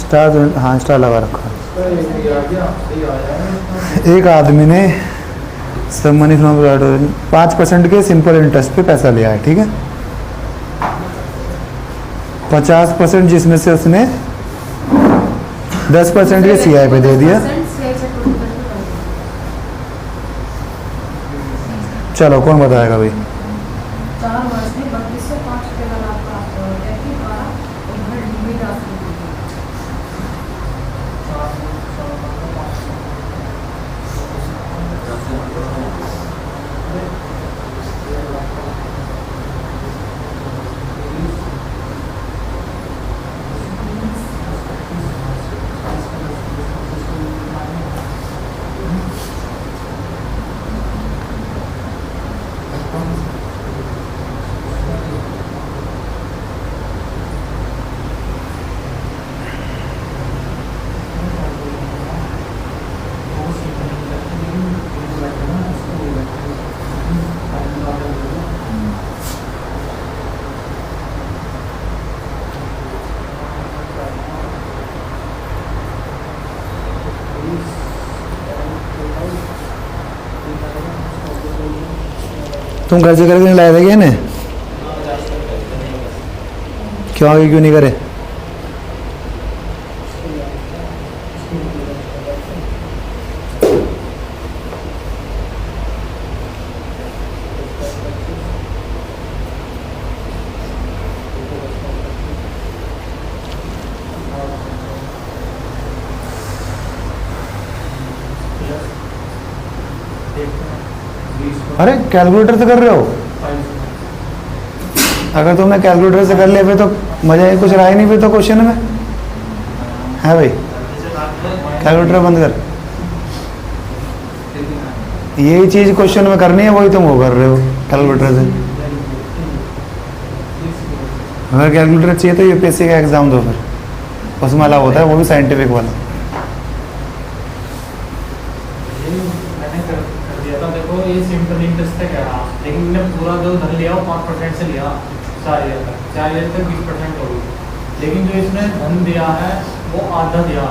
Speaker 1: स्टार, हाँ स्टार लगा रखा है। एक आदमी ने सब मनी फ्रॉम 5% के सिंपल इंटरेस्ट पे पैसा लिया है, ठीक है। 50% जिसमें से उसने 10% के CI पे दे दिया। चलो कौन बताएगा भाई?
Speaker 2: 4 वर्ष में 3205 रुपये का लाभ प्राप्त हुआ है कि द्वारा उधर नियमित राशि दी गई।
Speaker 1: तुम घर से करके नहीं लाए थे क्या इन्हें? क्यों आगे क्यों नहीं करे? अरे कैलकुलेटर से कर रहे हो? अगर तुमने कैलकुलेटर से कर लिया फिर तो मजा ही कुछ रहा ही नहीं फिर तो क्वेश्चन में, है भाई? कैलकुलेटर बंद कर, यही चीज क्वेश्चन में करनी है, वही तुम वो कर रहे हो कैलकुलेटर से। अगर कैलकुलेटर चाहिए तो UPSC का एग्जाम दो, फिर उसमें अलाउ होता है, वो भी साइंटिफिक वाला।
Speaker 3: देखो ये सिंपल इंटरेस्ट है कह रहा, लेकिन मैंने पूरा जो धन लिया वो 5% से लिया 4 ईयर तक, 4 ईयर तक 20% हो गई। लेकिन जो इसने धन दिया है वो आधा दिया,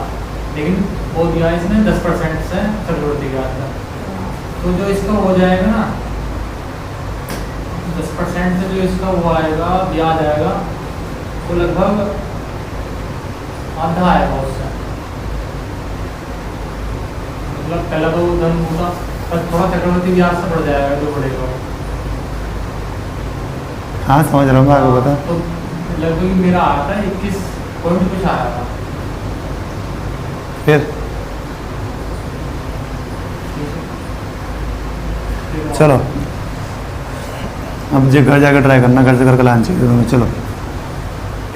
Speaker 3: लेकिन वो दिया इसने 10% से चक्रवृद्धि ब्याज का। तो जो इसका हो जाएगा ना 10% से जो इसका वो आएगा ब्याज आएगा वो लगभग आधा आएगा उससे। मतलब पहला तो धन पूरा पर थोड़ा चक्रवृद्धि ब्याज से बढ़ जाएगा जो बढ़ेगा।
Speaker 1: हाँ समझ रहा हूँ, आगे बता।
Speaker 3: तो लगभग मेरा आया था 21 पॉइंट कुछ आया था।
Speaker 1: फिर चलो अब जो घर जाकर ट्राई करना, घर से करके लाना चाहिए तुम्हें। चलो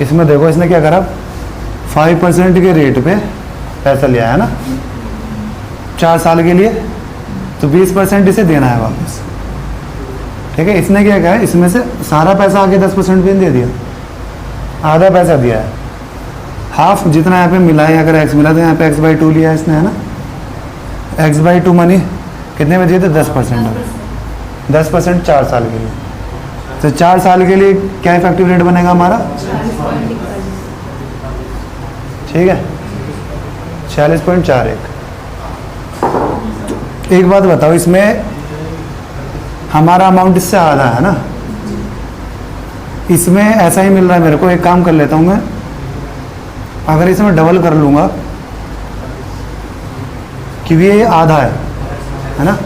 Speaker 1: इसमें देखो इसने क्या करा, 5% के रेट पे पैसा लिया है ना 4 साल के लिए, तो 20% इसे देना है वापस, ठीक है। इसने क्या कहा, इसमें से सारा पैसा आगे 10% भी दे दिया, आधा पैसा दिया है, हाफ जितना यहाँ पे मिला है। अगर x मिला तो यहाँ पे x/2 लिया है इसने, है ना। x/2 मनी कितने में दिए थे? 10%। 10% 4 साल के लिए, तो 4 साल के लिए क्या इफेक्टिव रेट बनेगा हमारा? ठीक है 46.41। एक बात बताओ, इसमें हमारा अमाउंट इससे आधा है ना, इसमें ऐसा ही मिल रहा है मेरे को। एक काम कर लेता हूँ मैं, अगर इसमें डबल कर लूँगा क्योंकि ये आधा है ना।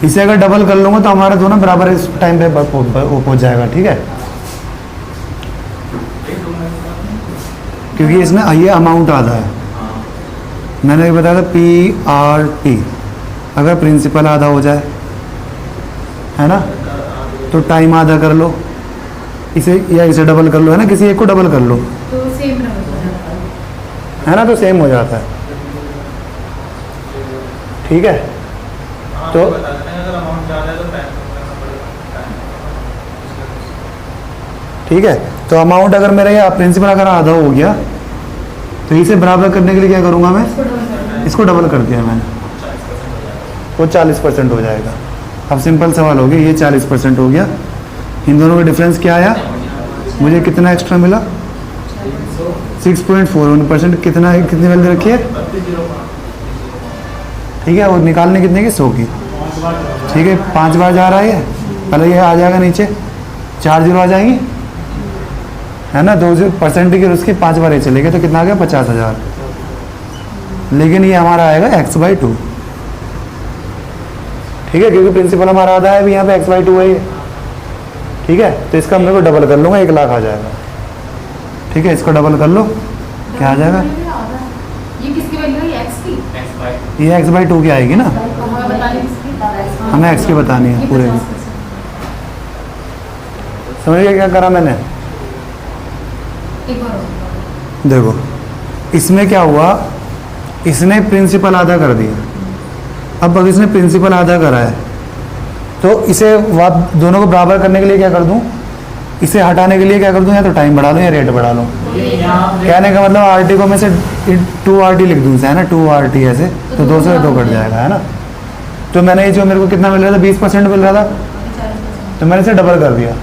Speaker 1: इसे अगर डबल कर लूँगा तो हमारा दोनों बराबर इस टाइम पे पहुँच जाएगा, ठीक है। क्योंकि इसमें ये अमाउंट आधा है, मैंने बताया था PRT। अगर प्रिंसिपल आधा हो जाए, है ना, तो टाइम आधा कर लो इसे, या इसे डबल कर लो, है ना, किसी एक को डबल कर लो,
Speaker 2: तो सेम रहेगा,
Speaker 1: है ना, तो सेम हो जाता है, ठीक है। तो ठीक है, तो अमाउंट अगर मेरा ये प्रिंसिपल अगर आधा हो गया तो इसे बराबर करने के लिए क्या करूँगा मैं,
Speaker 2: इसको डबल कर
Speaker 1: इसको डबल कर दिया मैंने, वो 40% हो जाएगा। अब सिंपल सवाल हो गया, ये 40% हो गया, इन दोनों का डिफरेंस क्या आया, मुझे कितना एक्स्ट्रा मिला, 6.41%। कितना, कितनी वैल्यू रखी है, ठीक है, और निकालने कितने की, 100 की, ठीक है। 5 बार जा रहा है, पहले ये आ जाएगा नीचे, 4 जीरो आ जाएंगी, है ना, 2% की उसकी 5 बार ये चलेगा तो कितना आ गया, 50,000। लेकिन ये हमारा आएगा x/2, ठीक है, क्योंकि प्रिंसिपल हमारा आधा है, भी यहाँ पे x/2 है, ठीक है। तो इसका मेरे को डबल कर लूँगा, 1 लाख आ जाएगा, ठीक है। इसको डबल कर लो, क्या आ जाएगा,
Speaker 2: ये किसकी वैल्यू है, ये x की,
Speaker 1: ये x/2 की आएगी ना,
Speaker 2: हमें बतानी किसकी,
Speaker 1: हमें x की बतानी है
Speaker 2: ये
Speaker 1: पूरे की।
Speaker 2: 50%।
Speaker 1: समझ गए क्या करा मैंने,
Speaker 2: एक बार और।
Speaker 1: देखो इसमें क्या हुआ, इसने प्रिंसिपल आधा कर दिया। अब अगर इसने प्रिंसिपल आधा करा है तो इसे दोनों को बराबर करने के लिए क्या कर दूं, इसे हटाने के लिए क्या कर दूं, या तो टाइम बढ़ा लूं या रेट बढ़ा लूं। कहने का मतलब RT को मैं से 2RT लिख दूं, है ना, 2RT ऐसे, तो 2 से 2 कट जाएगा, है ना। तो मैंने ये जो मेरे को कितना मिल रहा था, 20% मिल रहा था, तो मैंने इसे डबल कर दिया,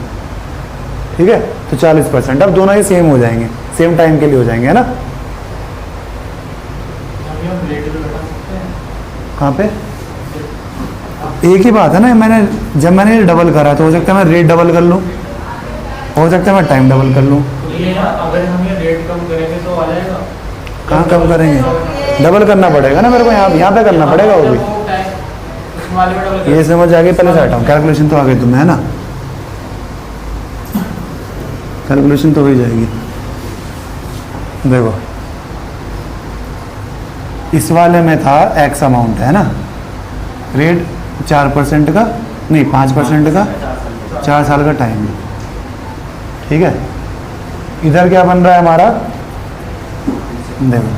Speaker 1: ठीक है, तो 40%। अब दोनों ये सेम हो जाएंगे, सेम टाइम के लिए हो जाएंगे, है ना। कहाँ पे, एक ही बात है ना, मैंने जब मैंने डबल करा तो हो सकता है मैं रेट डबल कर लूँ, हो सकता है मैं टाइम डबल कर लूँ।
Speaker 3: अगर हम ये रेट कम करेंगे तो आ जाएगा,
Speaker 1: कहाँ कम करेंगे, डबल करना पड़ेगा ना मेरे को, यहाँ पे करना पड़ेगा वो भी। ये समझ आ गई, पहले से हटाऊँ, कैलकुलेशन तो आ गई तुम्हें, है ना, कैलकुलेशन तो हो ही जाएगी। देखो इस वाले में था x अमाउंट, है ना, रेट 4% का, नहीं 5% का, 4 साल का टाइम, ठीक है। इधर क्या बन रहा है हमारा, देखो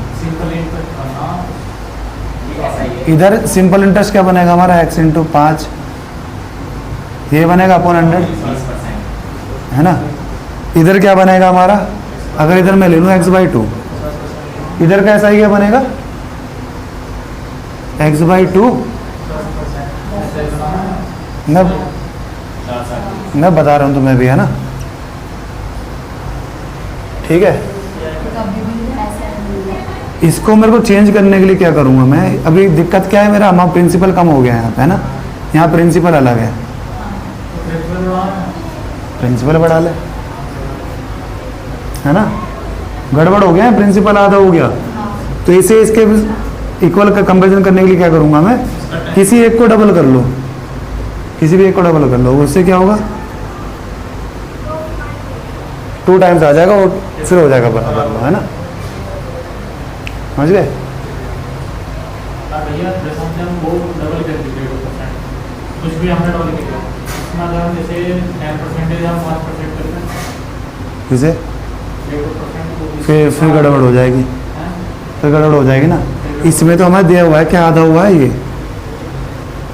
Speaker 1: इधर सिंपल इंटरेस्ट क्या बनेगा हमारा, x × 5, ये बनेगा अपॉन 100, है ना। इधर क्या बनेगा हमारा, अगर इधर मैं ले लूँ x/2, इधर कैसा ही क्या बनेगा, x/2, मैं बता रहा हूँ तुम्हें भी, है ना, ठीक है। इसको मेरे को चेंज करने के लिए क्या करूँगा मैं, अभी दिक्कत क्या है, मेरा अमाउंट प्रिंसिपल कम हो गया है यहाँ पे, है ना, यहाँ प्रिंसिपल अलग है, प्रिंसिपल बढ़ा ले, है ना, गड़बड़ हो गया है, प्रिंसिपल आधा हो गया, तो इसे इसके इक्वल का कंपेरिजन करने के लिए क्या करूँगा मैं, किसी एक को डबल कर लो, किसी भी एक को डबल कर लो, उससे क्या होगा, 2 टाइम्स आ जाएगा, और फिर हो जाएगा बराबर, है ना, समझ गए।
Speaker 3: भैया जैसे हम वो डबल कर दीजिए 2%, कुछ भी हमने डबल किया, इसमें अगर हम जैसे 10% या 5% करते हैं,
Speaker 1: किसे
Speaker 3: 2%,
Speaker 1: फिर गड़बड़ हो जाएगी, फिर गड़बड़ हो जाएगी ना। इसमें तो हमारा दिया हुआ है, क्या आधा हुआ है, ये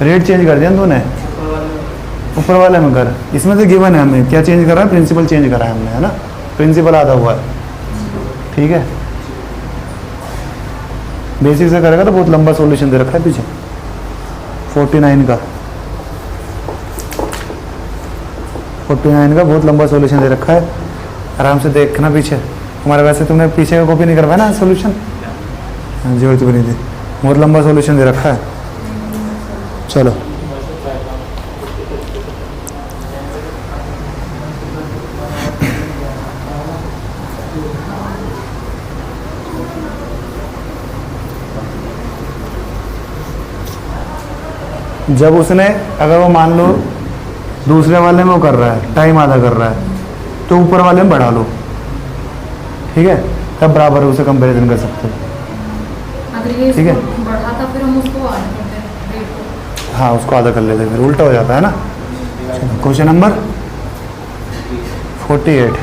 Speaker 1: रेट चेंज कर दिया तूने, ऊपर वाले में कर, इसमें तो गिवन है, हमें क्या चेंज करा है, प्रिंसिपल चेंज करा है हमने, है ना, प्रिंसिपल आधा हुआ है, ठीक है। बेसिक से करेगा तो बहुत लंबा सॉल्यूशन दे रखा है पीछे, 49 का बहुत लंबा सॉल्यूशन दे रखा है, आराम से देखना पीछे। हमारे वैसे तुमने पीछे का कॉपी नहीं करवाया ना सॉल्यूशन, जरूरत भी नहीं थी, बहुत लंबा सॉल्यूशन दे रखा है। चलो जब उसने, अगर वो मान लो दूसरे वाले में वो कर रहा है, टाइम आधा कर रहा है, तो ऊपर वाले में बढ़ा लो, ठीक है, तब बराबर उसे कंपैरिजन कर सकते हो।
Speaker 2: अगर ये
Speaker 1: ठीक है।
Speaker 2: इसको बढ़ा था फिर हम उसको आधा करते हैं रेट को।
Speaker 1: हाँ, उसको आधा कर लेते हैं, फिर उल्टा हो जाता है ना। Question number 48।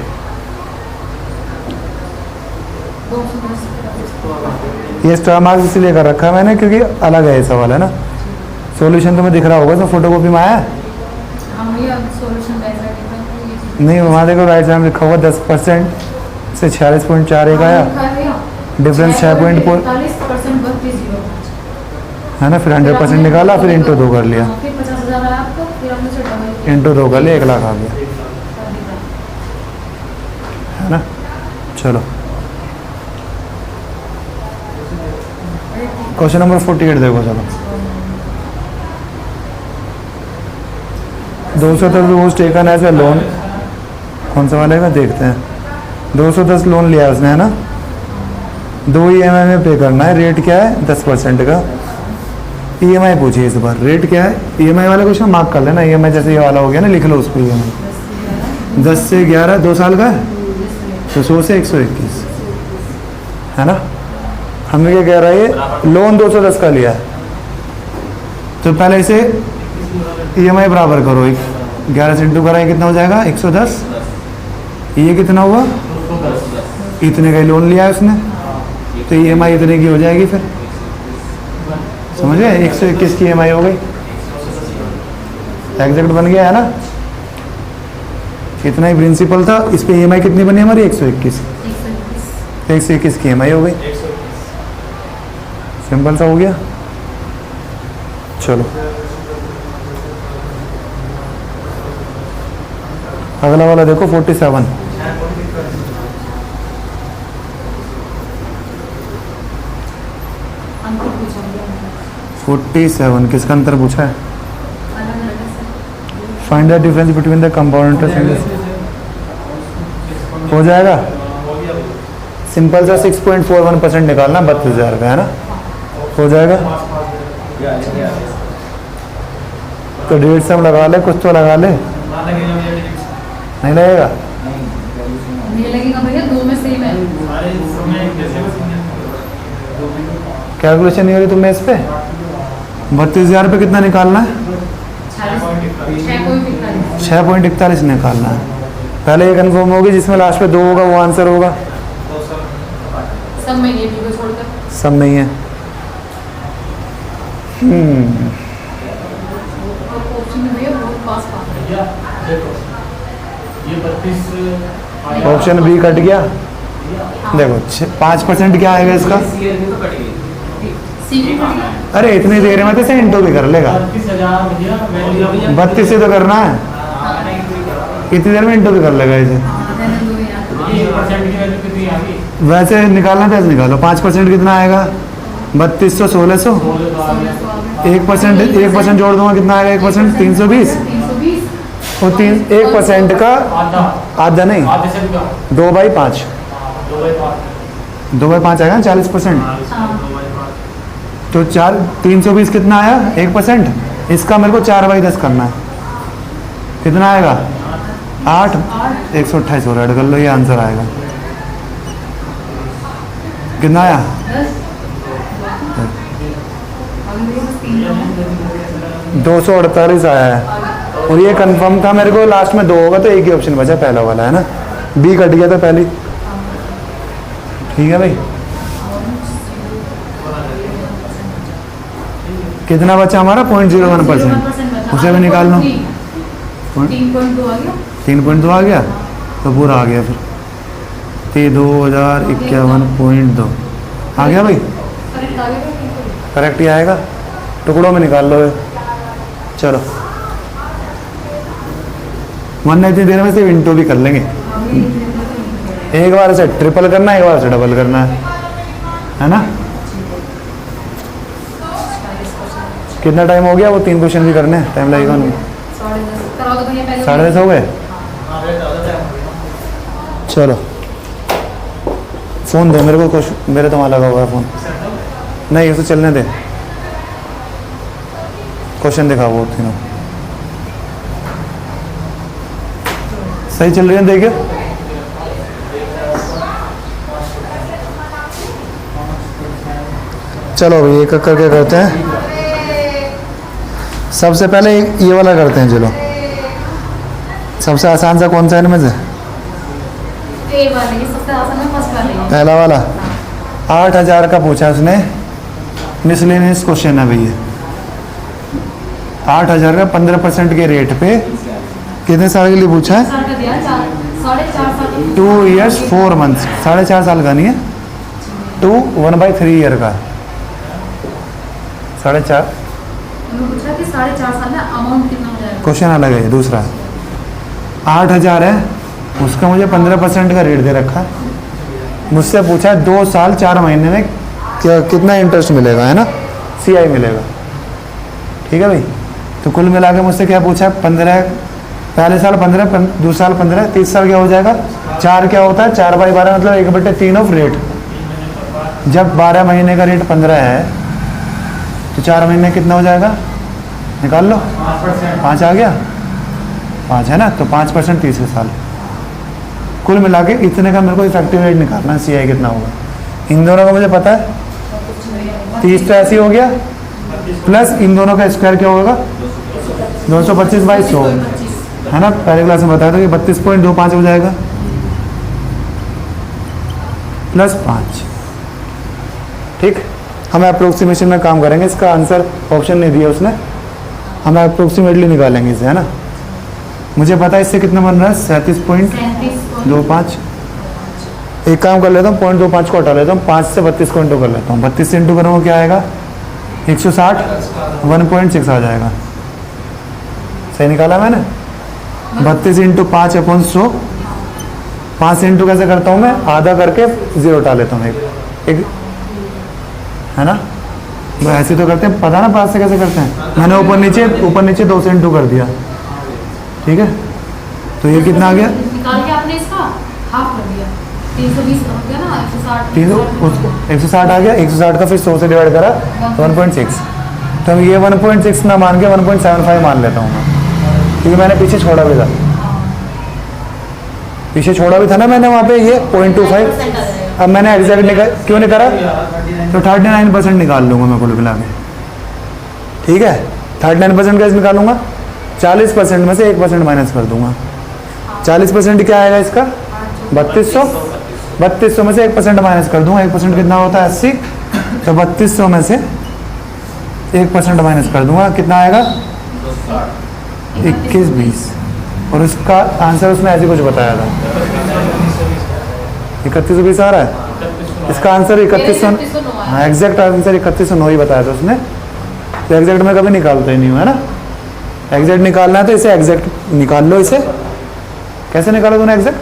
Speaker 2: 210
Speaker 1: ये स्टार मार्क्स इसलिए कर रखा है मैंने क्योंकि अलग है ये सवाल, है ना। सॉल्यूशन तुम्हें दिख रहा होगा, तो फोटोकॉपी में आया है?
Speaker 2: हम भैया सॉल्यूशन कैसा लिखा है ये चीज़
Speaker 1: नहीं, वहाँ देखो राइट साइड में लिखा हुआ 10% से 46.41 आया, डिफरेंस 6.4
Speaker 2: 40% बस 0
Speaker 1: है ना। फिर 100% निकाला, फिर इंटू 2 कर लिया,
Speaker 2: फिर 50,000 आया आपको, फिर आपने से डबल
Speaker 1: इंटू 2 कर लिया, 1 लाख आ गया, है ना। चलो क्वेश्चन नंबर 48 देखो। चलो 210 was taken as a loan, कौन सा वाला है देखते हैं। 210 लोन लिया उसने, है ना। 2 EMI में पे करना है, रेट क्या है 10% का। EMI पूछिए इस बार, रेट क्या है। EMI वाले क्वेश्चन मार्क कर लेना, EMI जैसे ये वाला हो गया ना, लिख लो उस पर EMI 10 से 11 2 साल का है, तो 100 से 121, है ना। हमें क्या कह रहा है, ये लोन 210 का लिया है, तो पहले इसे EMI बराबर करो, 11 से इंटू कराए कितना हो जाएगा 110, ये कितना हुआ, इतने का ही लोन लिया है उसने, तो EMI इतने की हो जाएगी। फिर समझ गए, 121 की EMI हो गई, एग्जैक्ट बन गया, है ना। इतना ही प्रिंसिपल था, इस पे EMI कितनी बनी हमारी 121, 121 की EMI हो गई, सिंपल सा हो गया। चलो अगला वाला देखो 47।
Speaker 2: अंतर पूछा गया
Speaker 1: 47 किसका अंतर पूछा है।
Speaker 2: अलग अलग है।
Speaker 1: Find the difference between the compound interest, हो जाएगा। सिंपल सा 6.41% निकालना 32,000 का, है ना, हो जाएगा। तो 1.5 लगा ले, कुछ तो लगा ले, नहीं लगेगा।
Speaker 2: नहीं लगेगा भैया, दो में सेम है।
Speaker 1: कैलकुलेशन नहीं हो रही तुम्हें इस पे। 32,000 पे कितना निकालना है, 6.41 निकालना है। पहले ये कन्फर्म होगी, जिसमें लास्ट पे 2 होगा वो आंसर होगा,
Speaker 2: सब में ये भी को छोड़कर
Speaker 1: सब नहीं है।
Speaker 2: ऑप्शन में भैया बहुत पास पास है।
Speaker 3: ये 32
Speaker 1: ऑप्शन बी कट गया। देखो 5% क्या आएगा इसका,
Speaker 2: सी भी कट गया।
Speaker 1: अरे इतनी देर में तो से इंटू भी कर लेगा,
Speaker 3: 32,000 भैया वैल्यू
Speaker 1: 32 से तो करना है, इतनी देर में इंटू भी कर लेगा इसे।
Speaker 2: रहने दो यार।
Speaker 3: ये परसेंट की वैल्यू कितनी आ गई,
Speaker 1: वैसे निकालना तो ऐसे निकालो, 5% कितना आएगा 3200 1600, 1% जोड़ दूंगा कितना आएगा 1%, 320,
Speaker 2: 320
Speaker 1: और 1% का
Speaker 3: आधा
Speaker 1: आधा नहीं,
Speaker 3: आधे से भी कम,
Speaker 1: 2/5,
Speaker 3: 2/5
Speaker 1: 2/5 आएगा ना 40%। तो 320 कितना आया 1%, इसका मेरे को 4/10 करना है, कितना आएगा 8, 128 और ऐड कर लो, ये आंसर आएगा। कितना आया 248 आया है, और ये कंफर्म था मेरे को, लास्ट में 2 होगा तो एक ही ऑप्शन बचा, पहला वाला, है ना। बी कट गया था पहले, ठीक है भाई। कितना बचा हमारा 0.01%, उसे भी निकाल लो।
Speaker 2: 3.2 आ गया।
Speaker 1: 3.2 आ गया, तो पूरा आ गया फिर 2051.2 आ गया भाई,
Speaker 2: करेक्ट आ गया।
Speaker 1: करेक्ट ही आएगा, टुकड़ों में निकाल लो ये। चलो वरना इतनी देर में सिर्फ इंटू भी कर लेंगे, एक बार से ट्रिपल करना है, एक बार से डबल करना है ना। कितना टाइम हो गया, वो 3 क्वेश्चन भी करने हैं, टाइम लगेगा नहीं।
Speaker 2: 10:30 करा दो भैया पहले।
Speaker 1: 10:30 हो गए। चलो फ़ोन दो मेरे को, कुछ मेरे तो वहाँ लगा हुआ है फ़ोन, नहीं उसे चलने दे। क्वेश्चन दिखाओ वो तीनों सही चल रही है, देखिए चलो अभी एक एक करके करते हैं। सबसे पहले ये वाला करते हैं, चलो सबसे आसान सा कौन सा है इनमें से?
Speaker 2: ए वाले ये सबसे आसान है, फर्स्ट वाले ये।
Speaker 1: पहला वाला 8,000 का पूछा उसने, मिसलेनियस क्वेश्चन है भैया। 8,000 का 15% के रेट पे कितने साल के लिए पूछा है?
Speaker 2: साल का दिया, 4.5 साल
Speaker 1: 2 years 4 months, 4.5 साल का नहीं है, 1/3 ईयर का 4.5।
Speaker 2: उन्होंने पूछा कि 4.5 साल में अमाउंट कितना हो जाएगा।
Speaker 1: क्वेश्चन अलग है, दूसरा 8,000 है, उसका मुझे 15% का रेट दे रखा है। मुझसे पूछा है 2 साल 4 महीने में क्या कितना इंटरेस्ट मिलेगा, है ना, CI मिलेगा। ठीक है भाई, तो कुल मिला के मुझसे क्या पूछा है? 15, पहले साल 15, दूसरे साल 15, 30 साल क्या हो जाएगा? 4 क्या होता है? 4/12 मतलब 1/3 ऑफ रेट। जब 12 महीने का रेट 15 है तो 4 महीने कितना हो जाएगा? निकाल लो, 5 आ गया, 5 है ना, तो 5% तीसरे साल। कुल मिला के इतने का मेरे को इफेक्टिव रेट निकालना है, CI कितना होगा। इन दोनों का मुझे पता है, 30 तो ऐसे हो गया, प्लस इन दोनों का स्क्वायर क्या होगा? 225/100, है ना। पहले क्लास में बताया था कि 32.25 हो जाएगा, प्लस 5। ठीक, हम अप्रोक्सीमेशन में काम करेंगे। इसका आंसर ऑप्शन नहीं दिया उसने, हम अप्रोक्सीमेटली निकालेंगे इसे, है ना। मुझे पता है इससे कितना बन रहा है, 37.25। एक काम कर लेता हूँ, 0.25 को हटा लेता हूँ, 5 से 32 को इंटू कर लेता हूँ। 32 से इंटू करूँगा क्या आएगा? 160, 1.6 आ जाएगा। सही निकाला मैंने? 32 इंटू 5/100, 5 से इंटू कैसे करता हूँ मैं? आधा करके 0 उठा लेता हूँ, एक है ना। वो ऐसे तो करते हैं, पता ना 5 से कैसे करते हैं। मैंने ऊपर नीचे 2 से इंटू कर दिया। ठीक है, तो ये कितना आ गया?
Speaker 2: निकाल के आपने इसका हाफ कर दिया, 320 हो गया ना, 160।
Speaker 1: 160 आ गया, 160 का फिर 100 से डिवाइड करा, 1.6। तो अब ये 1.6 ना मान के 1.75 मान लेता हूँ मैं, क्योंकि मैंने पीछे छोड़ा भी था। पीछे छोड़ा भी था ना मैंने वहाँ पे, ये 0.25। अब मैंने एग्जैक्ट क्यों नहीं करा? तो 39% निकाल लूँगा मैं कुल मिला के। ठीक है, 39% कैसे निकालूंगा? 40% में से 1% माइनस कर दूंगा। 40% क्या आएगा इसका? 3200। 3200 में से 1% माइनस कर दूंगा। 1% कितना होता है? 80। तो 3200 में से 1% माइनस कर दूंगा, कितना आएगा? 2120। और इसका आंसर उसने ऐसे कुछ बताया था, 3120 आ रहा है। इसका आंसर 3100, हाँ एग्जैक्ट आंसर 3109 ही बताया था उसने। तो एग्जैक्ट में कभी निकालते ही नहीं हूँ, है ना। एग्जैक्ट निकालना है तो इसे एग्जैक्ट निकाल लो। इसे कैसे निकालो तूने एग्जैक्ट?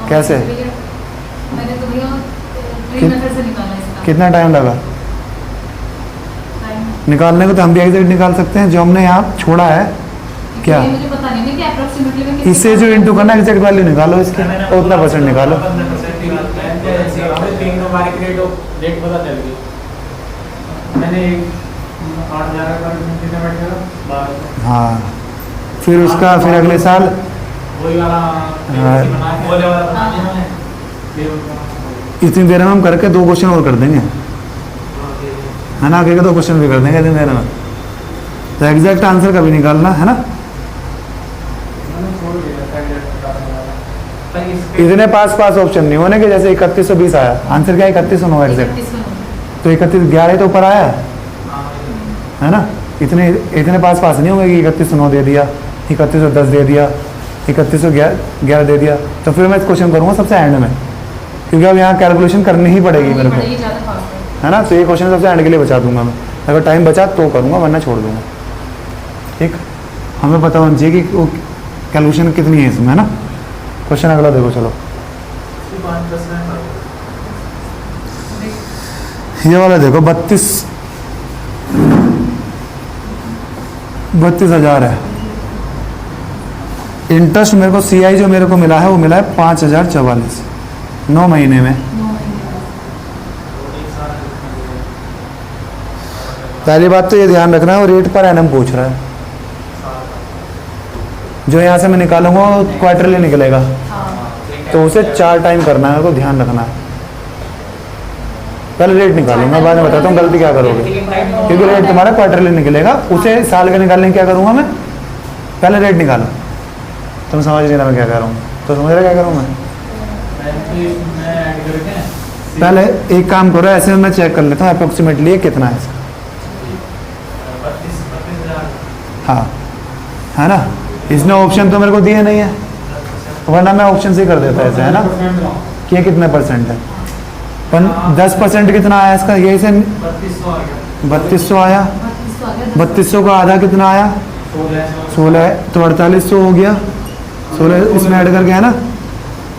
Speaker 1: कैसे?
Speaker 2: मैंने तो भैया ट्री मेथड से निकाला इसका।
Speaker 1: कितना टाइम लगा निकालने को? तो हम भी एग्जैक्ट निकाल सकते हैं। जो हमने यहाँ छोड़ा है क्या,
Speaker 2: मुझे पता नहीं है कि अप्रोक्सीमेटली में
Speaker 1: इससे जो इंटू करना एग्जैक्ट वैल्यू निकालो इसकी, उतना परसेंट निकालो।
Speaker 3: रेट पता चल गई। मैंने 8,000 का कितना बैठेगा?
Speaker 1: हाँ, फिर उसका फिर अगले साल
Speaker 3: वही वाला बोले वाला बना दिया मैंने।
Speaker 1: इतनी देर में हम करके 2 क्वेश्चन और कर देंगे, है ना। आगे के 2 क्वेश्चन भी कर देंगे इतनी देर में। तो एग्जैक्ट आंसर कभी निकालना, है ना। इतने पास ऑप्शन नहीं होने के, जैसे 3120 आया, आंसर क्या है? 3109 एग्जैक्ट। तो 11 तो ऊपर आया है ना। इतने पास नहीं होंगे कि 3109 दे दिया, 3110 दे दिया, 3111 दे दिया। तो फिर मैं इस क्वेश्चन करूँगा सबसे एंड में, क्योंकि अब यहाँ कैलकुलेशन करनी ही पड़ेगी मेरे को, है ना। तो ये क्वेश्चन सबसे एंड के लिए बचा दूंगा मैं। अगर टाइम बचा तो करूँगा, वरना छोड़ दूंगा। ठीक, हमें पता होना चाहिए कि वो कैलकुलेशन कितनी है इसमें, है ना। क्वेश्चन अगला देखो, चलो ये वाला देखो। 32,000 है। इंटरेस्ट मेरे को CI जो मेरे को मिला है वो मिला है 5,044 9 महीने में। पहली बात तो ये ध्यान रखना है, वो रेट पर एनम पूछ रहा है। जो यहाँ से मैं निकालूंगा वो क्वार्टरली निकलेगा, तो उसे 4 टाइम करना है, तो ध्यान रखना है। पहले रेट निकालूंगा, बाद में बताता हूँ गलती क्या करोगे, क्योंकि रेट तुम्हारा क्वार्टरली निकलेगा। उसे साल के निकालने की क्या करूँगा मैं, पहले रेट निकालो। तुम समझ नहीं ना मैं क्या कर रहा हूँ, तो समझ रहे क्या करूँ मैं। पहले एक काम करो, ऐसे मैं चेक कर लेता हूँ अप्रोक्सीमेटली कितना है इसका। हाँ है ना, इसने ऑप्शन तो मेरे को दिए नहीं है, वरना मैं ऑप्शन से कर देता ऐसे, है ना, कि ये कितने परसेंट है। 10% कितना आया इसका, ये से 3200 आया। 3200 का आधा कितना आया, 16 है, तो 4800 हो गया। 16 इसमें ऐड करके, है ना,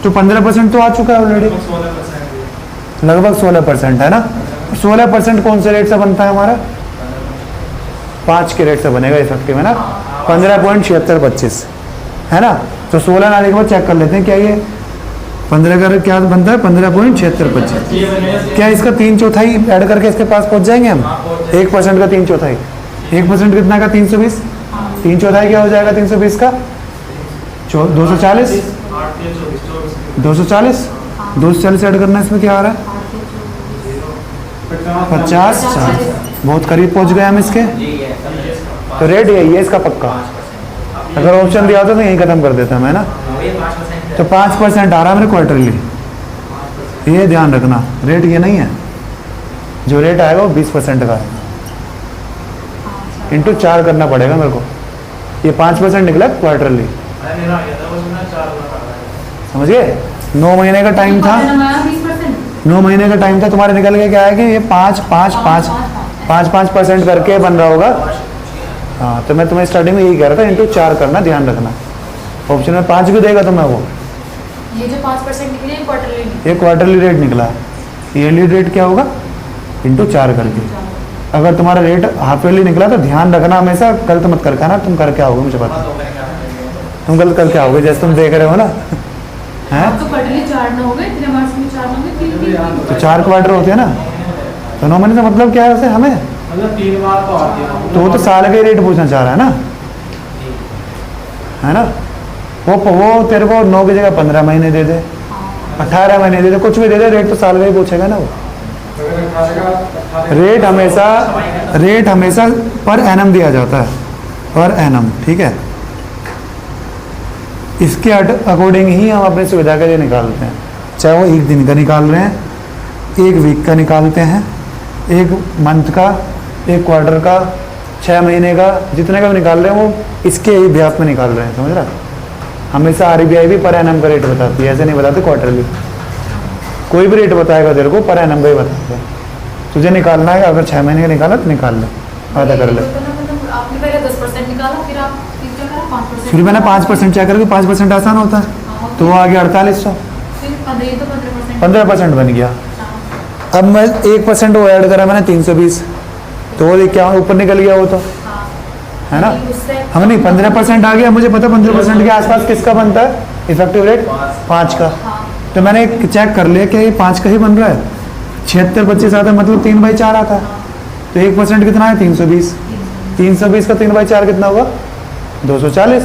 Speaker 1: तो 15% तो आ चुका है ऑलरेडी, लगभग 16% है ना। 16% कौन से रेट से बनता है हमारा, 5 के रेट से बनेगा इफेक्टिव, है ना, 15.7625 है ना। तो 16 आने के बाद चेक कर लेते हैं क्या ये 15 का क्या बनता है, 15.7625। क्या इसका 3/4 ऐड करके इसके पास पहुंच जाएंगे हम। 1% का 3/4, 1% कितना का 320, 3/4 क्या हो जाएगा 320 का 240, 240 ऐड करना है, इसमें क्या आ रहा है 50, 40, बहुत करीब पहुंच गए हम इसके। तो रेट यही है इसका पक्का। अगर ऑप्शन दिया होता तो यही खत्म कर देता मैं, है ना। तो 5% आ रहा है मेरे क्वार्टरली, ये ध्यान रखना। रेट ये नहीं है, जो रेट आएगा वो 20% का है, इंटू 4 करना पड़ेगा मेरे को। ये 5% निकला क्वार्टरली, समझ गए। 9 महीने का टाइम था, 9 महीने का टाइम था, तुम्हारे निकल के क्या है कि ये 5% करके बन रहा होगा। हाँ, तो मैं तुम्हें स्टार्टिंग में यही कह रहा था, इंटू 4 करना, ध्यान रखना। ऑप्शन में 5 भी देगा तो मैं वो,
Speaker 2: ये जो 5% निकले क्वार्टरली,
Speaker 1: ये क्वार्टरली रेट निकला। ईयरली रेट क्या होगा, इंटू 4 करके। अगर तुम्हारा रेट हाफ ईयरली निकला तो ध्यान रखना, हमेशा गलत मत करके ना। तुम करके आओगे, मुझे पता, तुम गलत करके आओगे, जैसे तुम देख रहे हो ना, हैं
Speaker 2: तो क्वार्टरली 4 न हो गए, 3 मार्च में 4 होंगे, 3
Speaker 1: तो 4 क्वार्टर होते हैं ना। तो 9 महीने का मतलब क्या है उसे हमें,
Speaker 3: मतलब 3 बार तो आती है,
Speaker 1: तो वो तो साल के रेट पूछना चाह रहा है ना, है ना। वो तेरे को 9 की जगह 15 महीने दे दे, 18 महीने दे दे, कुछ भी दे दे, रेट तो साल का ही पूछेगा ना वो। रेट हमेशा पर एनम दिया जाता है, पर एनम, ठीक है। इसके अकॉर्डिंग ही हम अपनी सुविधा के लिए निकालते हैं, चाहे वो 1 दिन का निकाल रहे हैं, 1 वीक का निकालते हैं, 1 मंथ का, 1 क्वार्टर का, 6 महीने का, जितने का भी निकाल रहे हैं वो इसके ही ब्याज में निकाल रहे हैं, समझ रहा। हमेशा आरबीआई भी पर एनम का रेट बताती है, ऐसे नहीं बताते क्वार्टरली। कोई भी रेट बताएगा तेरे को पर एनम का ही बताता है। तुझे निकालना है, अगर 6 महीने का निकाला तो निकाल ले, आधा कर ले।
Speaker 2: आपने पहले 10% निकाला, फिर आप क्या करा 5%,
Speaker 1: फिर मैंने 5% चेक करके 5% आसान होता है, तो वो आ गया 4800,
Speaker 2: फिर 15%
Speaker 1: 15% बन गया। अब मैं 1% वो ऐड करा मैंने 320, तो वो क्या ऊपर निकल गया वो, तो है ना। हम नहीं 15% आ गया, मुझे पता 15% के आसपास किसका बनता है इफेक्टिव रेट, 5 का। तो मैंने चेक कर लिया कि ये 5 का ही बन रहा है। 76-25 आता है, मतलब 3/4 आता है। तो 1% कितना है 320, 320 का 3/4 कितना हुआ 240।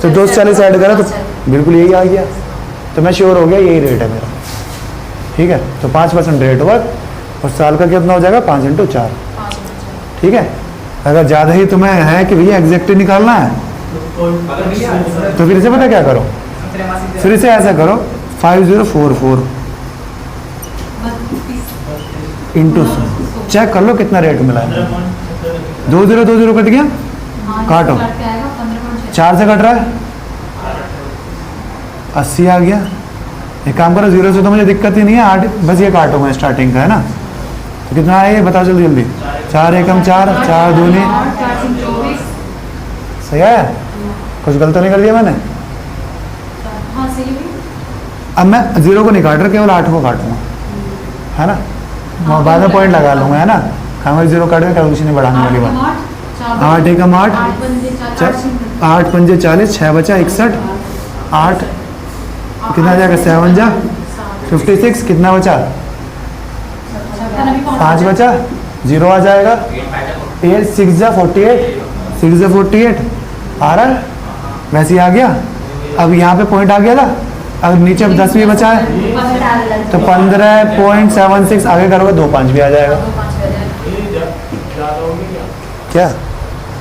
Speaker 1: तो 240 ऐड करा तो बिल्कुल यही आ गया, तो मैं श्योर हो गया यही रेट है मेरा, ठीक है। तो 5% रेट हुआ, और साल का कितना हो जाएगा 5 × 4, ठीक है। अगर ज़्यादा ही तुम्हें है कि भैया एग्जैक्ट निकालना है, तो फिर से पता क्या करो, फिर से ऐसा करो 5044 इंटू 100, चेक कर लो कितना रेट मिला है। 2020 कट गया, काटो, 4 से कट रहा है 80 आ गया। एक काम करो, 0 से तो मुझे दिक्कत ही नहीं है, 8 बस ये काटो मैं स्टार्टिंग का, है ना। तो कितना है ये बताओ जल्दी जल्दी, 4 एकम 4, 4 दूनी, सही है। कुछ गलत नहीं कर दिया मैंने। अब मैं 0 को नहीं काट रहा, केवल 8 को काटूंगा, है ना। बाद में पॉइंट लगा लूंगा, है ना। हमारे 0 काट के कैलकुलेशन नहीं बढ़ाने वाली बात। 8 एकम 8, 8 पंजे 40, 6 बचा 61, 8 कितना जाएगा 7 जा 56, कितना बचा 5 बचा जीरो आ जाएगा। 8 6 जा 48, 6 जा 48 आ रहा है, वैसे ही आ गया। अब यहाँ पे पॉइंट आ गया था, अब नीचे 10 भी बचा है तो 15.76 आगे करोगे 2 5 भी आ जाएगा।
Speaker 2: दो पाँच हो जाएगा।
Speaker 3: ये ज़्यादा होगी
Speaker 1: क्या
Speaker 3: क्या?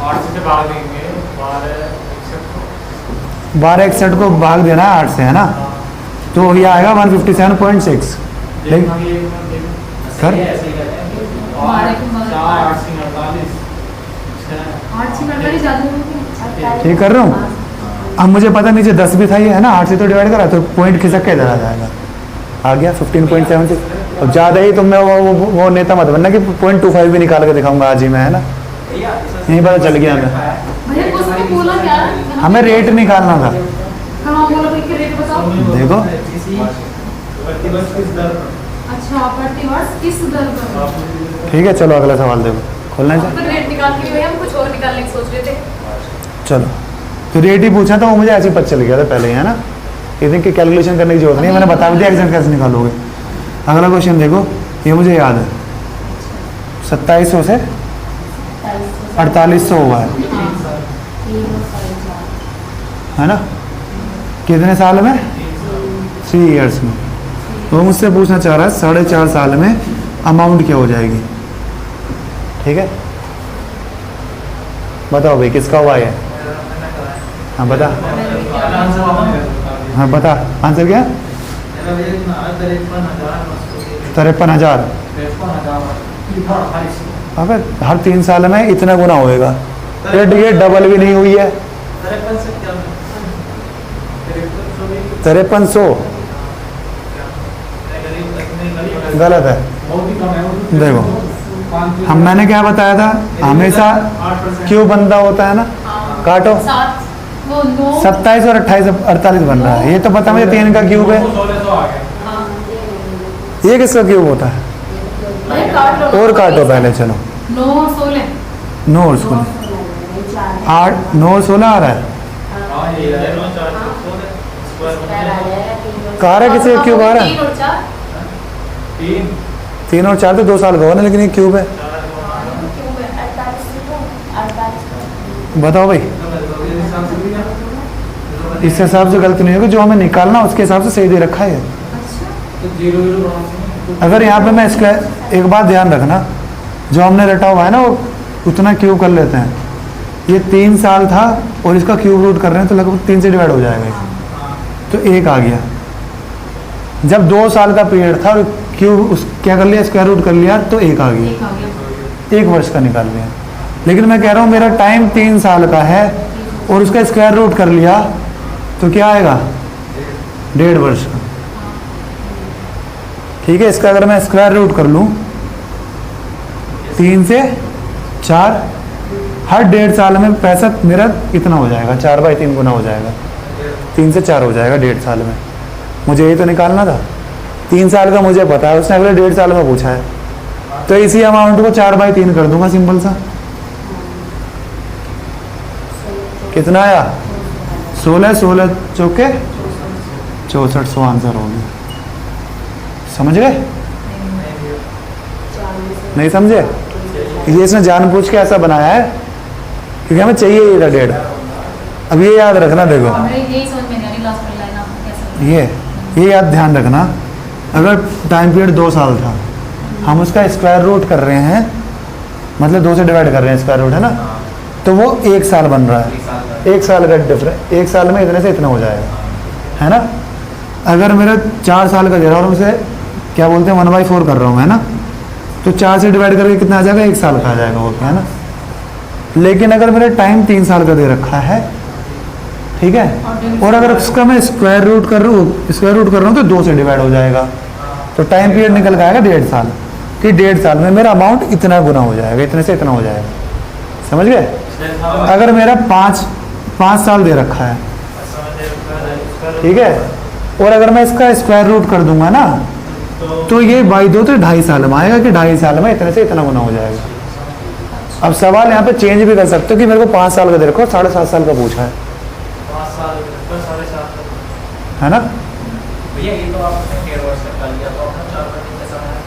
Speaker 3: 8 से भाग देंगे
Speaker 1: 12 61 को भाग देना है 8 से, है ना, तो ये आएगा 157.6।
Speaker 3: लेकिन
Speaker 1: सर
Speaker 2: हमारे को मदद- 8 से 48 ज़्यादा होगी।
Speaker 1: ठीक कर रहा हूँ। अब मुझे पता नीचे 10 भी था, ये है ना, 8 से तो डिवाइड करा तो पॉइंट खिसक के इधर आ जाएगा, आ गया 15.76। अब ज़्यादा ही तुम मैं वो नेता मत बनना कि 0.25 भी निकाल के दिखाऊंगा आज ही मैं, है ना, यही पता चल गया हमें।
Speaker 2: भैया उसने बोला क्या?
Speaker 1: हमें रेट निकालना था।
Speaker 2: हाँ बोला भाई कि रेट बताओ।
Speaker 1: देखो
Speaker 2: अच्छा प्रतिवर्ष किस दर पर?
Speaker 1: ठीक है, चलो अगला सवाल देखो, खोलना है।
Speaker 2: तो रेट निकाल के लिए भैया हम कुछ और निकालने की सोच रहे थे।
Speaker 1: चलो तो रेट ही पूछा था, वो मुझे ऐसे ही पता चल गया था पहले ही, है ना, इतनी की कैलकुलेशन करने की जरूरत नहीं है, मैंने बता दिया एग्जैक्ट कैसे निकालोगे। अगला क्वेश्चन देखो, ये मुझे याद है, 2700 से 4800 हुआ है ना, कितने साल में? 3 इयर्स में। वो मुझसे पूछना चाह रहा है 4.5 साल में अमाउंट क्या हो जाएगी। ठीक है, बताओ भाई किसका हुआ है? हाँ बता, हाँ बता, आंसर क्या? 53,000। अबे हर 3 साल में इतना गुना होएगा, ये डबल भी नहीं हुई है। 5300 गलत है। देखो हम मैंने क्या बताया था, हमेशा क्यों बंदा होता है ना, काटो 27 और 28 48 बन रहा है, ये तो पता मुझे 3 का क्यूब है, ये किसका क्यूब होता है? और काटो पहले, चलो
Speaker 2: 9 और 16
Speaker 1: 9 और 16 8 9 और 16 आ रहा है, कहा रहा है किसी का क्यूब आ रहा है?
Speaker 2: 3 और 4
Speaker 1: 3 और 4 तो 2 साल का हो ना, लेकिन ये क्यूब है। बताओ भाई, इस हिसाब से गलती नहीं होगी, जो हमें निकालना उसके हिसाब से सही दे रखा है। अगर यहाँ पे मैं इसका एक बात ध्यान रखना, जो हमने रटा हुआ है ना वो उतना क्यूब कर लेते हैं। ये 3 साल था और इसका क्यूब रूट कर रहे हैं तो लगभग 3 से डिवाइड हो जाएगा, तो 1 आ गया। जब 2 साल का पीरियड था और क्यूब उस क्या कर लिया, स्क्वायर रूट कर लिया तो 1 आ गया, 1 वर्ष का निकाल लिया। लेकिन मैं कह रहा हूँ मेरा टाइम 3 साल का है और उसका स्क्वायर रूट कर लिया तो क्या आएगा, 1.5 वर्ष का। ठीक है, इसका अगर मैं स्क्वायर रूट कर लूँ 3 से 4, हर 1.5 साल में पैसा मेरा इतना हो जाएगा, 4/3 गुना हो जाएगा, 3 से 4 हो जाएगा 1.5 साल में। मुझे ये तो निकालना था, 3 साल का मुझे पता है, उसने अगले 1.5 साल में पूछा है, तो इसी अमाउंट को 4/3 कर दूंगा, सिंपल सा। कितना आया? 16 16 चौके 6400 आंसर हो गया। समझ गए? नहीं समझे? ये इसने जानबूझ के ऐसा बनाया है क्योंकि हमें चाहिए ये 1.5। अब ये याद रखना, देखो
Speaker 2: हमें यही समझ में नहीं आ रही लास्ट वाली लाइन, आप कैसे
Speaker 1: ये याद ध्यान रखना, अगर टाइम पीरियड 2 साल था, हम उसका स्क्वायर रूट कर रहे हैं, मतलब 2 से डिवाइड कर रहे हैं, स्क्वायर रूट है ना, तो वो 1 साल बन रहा है, 1 साल का डिफरेंस, 1 साल में इतने से इतना हो जाएगा, है ना। अगर मेरा 4 साल का दे रहा है और उसे क्या बोलते हैं 1/4 कर रहा हूँ, है ना, तो 4 से डिवाइड करके कितना आ जाएगा, 1 साल का आ जाएगा वो, है ना। लेकिन अगर मेरा टाइम 3 साल का दे रखा है, ठीक है, और अगर उसका मैं स्क्वायर रूट कर रहा हूँ तो 2 से डिवाइड हो जाएगा, तो टाइम पीरियड निकल के आएगा 1.5 साल, कि 1.5 साल में मेरा अमाउंट इतना गुना हो जाएगा, इतने से इतना हो जाएगा। समझ गए? अगर मेरा 5 साल दे रखा है, ठीक है, और अगर मैं इसका स्क्वायर रूट कर दूंगा ना, तो ये बाई 2 तो 2.5 साल में आएगा, कि 2.5 साल में इतने से इतना गुना हो जाएगा। अब सवाल यहाँ पे चेंज भी कर सकते हो कि मेरे को 5 साल का दे रखो, 7.5 साल का पूछा है,
Speaker 3: 5 साल 7.5
Speaker 1: है ना।
Speaker 4: भैया ये तो आपने 1.5 वर्ष तक कर लिया, तो आपने 4 महीने कैसा बनाया?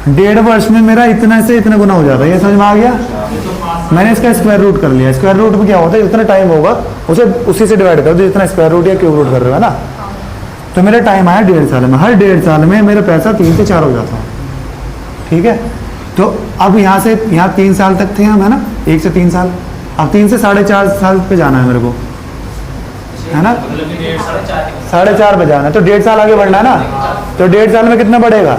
Speaker 1: 1.5 वर्ष में मेरा इतना से इतना गुना हो जाता है, ये समझ में आ गया।
Speaker 3: ये तो 5
Speaker 1: मैंने इसका स्क्वायर रूट कर लिया। स्क्वायर रूट में क्या होता है, जितना टाइम होगा उसे उसी से डिवाइड कर दो, जितना स्क्वायर रूट या क्यूब रूट कर रहे हो, है ना। तो मेरा टाइम आया 1.5 साल में, हर 1.5 साल में मेरा पैसा 3 से 4 हो जाता है, ठीक है। तो अब यहाँ से यहाँ 3 साल तक थे हम, है ना, 1 से 3 साल। अब 3 से 4.5 साल पे जाना है मेरे को, है ना, 4.5 पे जाना है। तो 1.5 साल आगे बढ़ना है ना। तो 1.5 साल में कितना बढ़ेगा,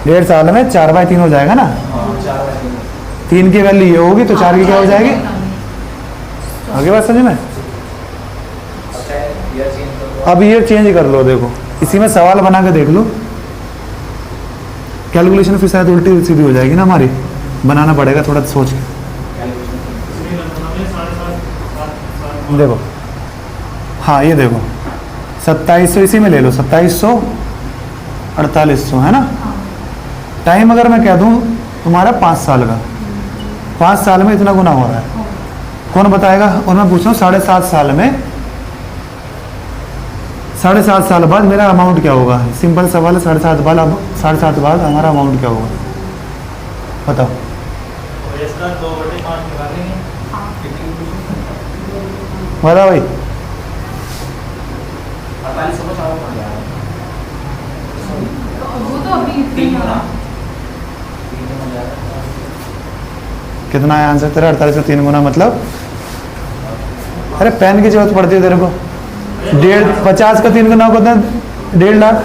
Speaker 1: 1.5 साल में 4/3 हो जाएगा ना। 3 की वैल्यू ये होगी तो 4 की क्या हो जाएगी, आगे बात समझ में। अब ये चेंज कर लो, देखो इसी में सवाल बना के देख लो, कैलकुलेशन फिर शायद उल्टी सीधी हो जाएगी ना हमारी, बनाना पड़ेगा थोड़ा सोच के। देखो हाँ ये देखो 2700 इसी में ले लो, 2700 4800 है ना। टाइम अगर मैं कह दूं तुम्हारा 5 साल का, 5 साल में इतना गुना हो रहा है, कौन बताएगा। और मैं पूछ रहा हूँ 7.5 साल में, 7.5 साल बाद मेरा अमाउंट क्या होगा। सिंपल सवाल है, 7.5 बाद हमारा अमाउंट क्या होगा बताओ। बताओ भाई।
Speaker 2: वो तो अभी
Speaker 1: कितना है आंसर तेरा, 48 का 3 गुना मतलब, अरे पेन की जरूरत पड़ती है तेरे को। 50 का 3 गुना होता है 1.5 लाख,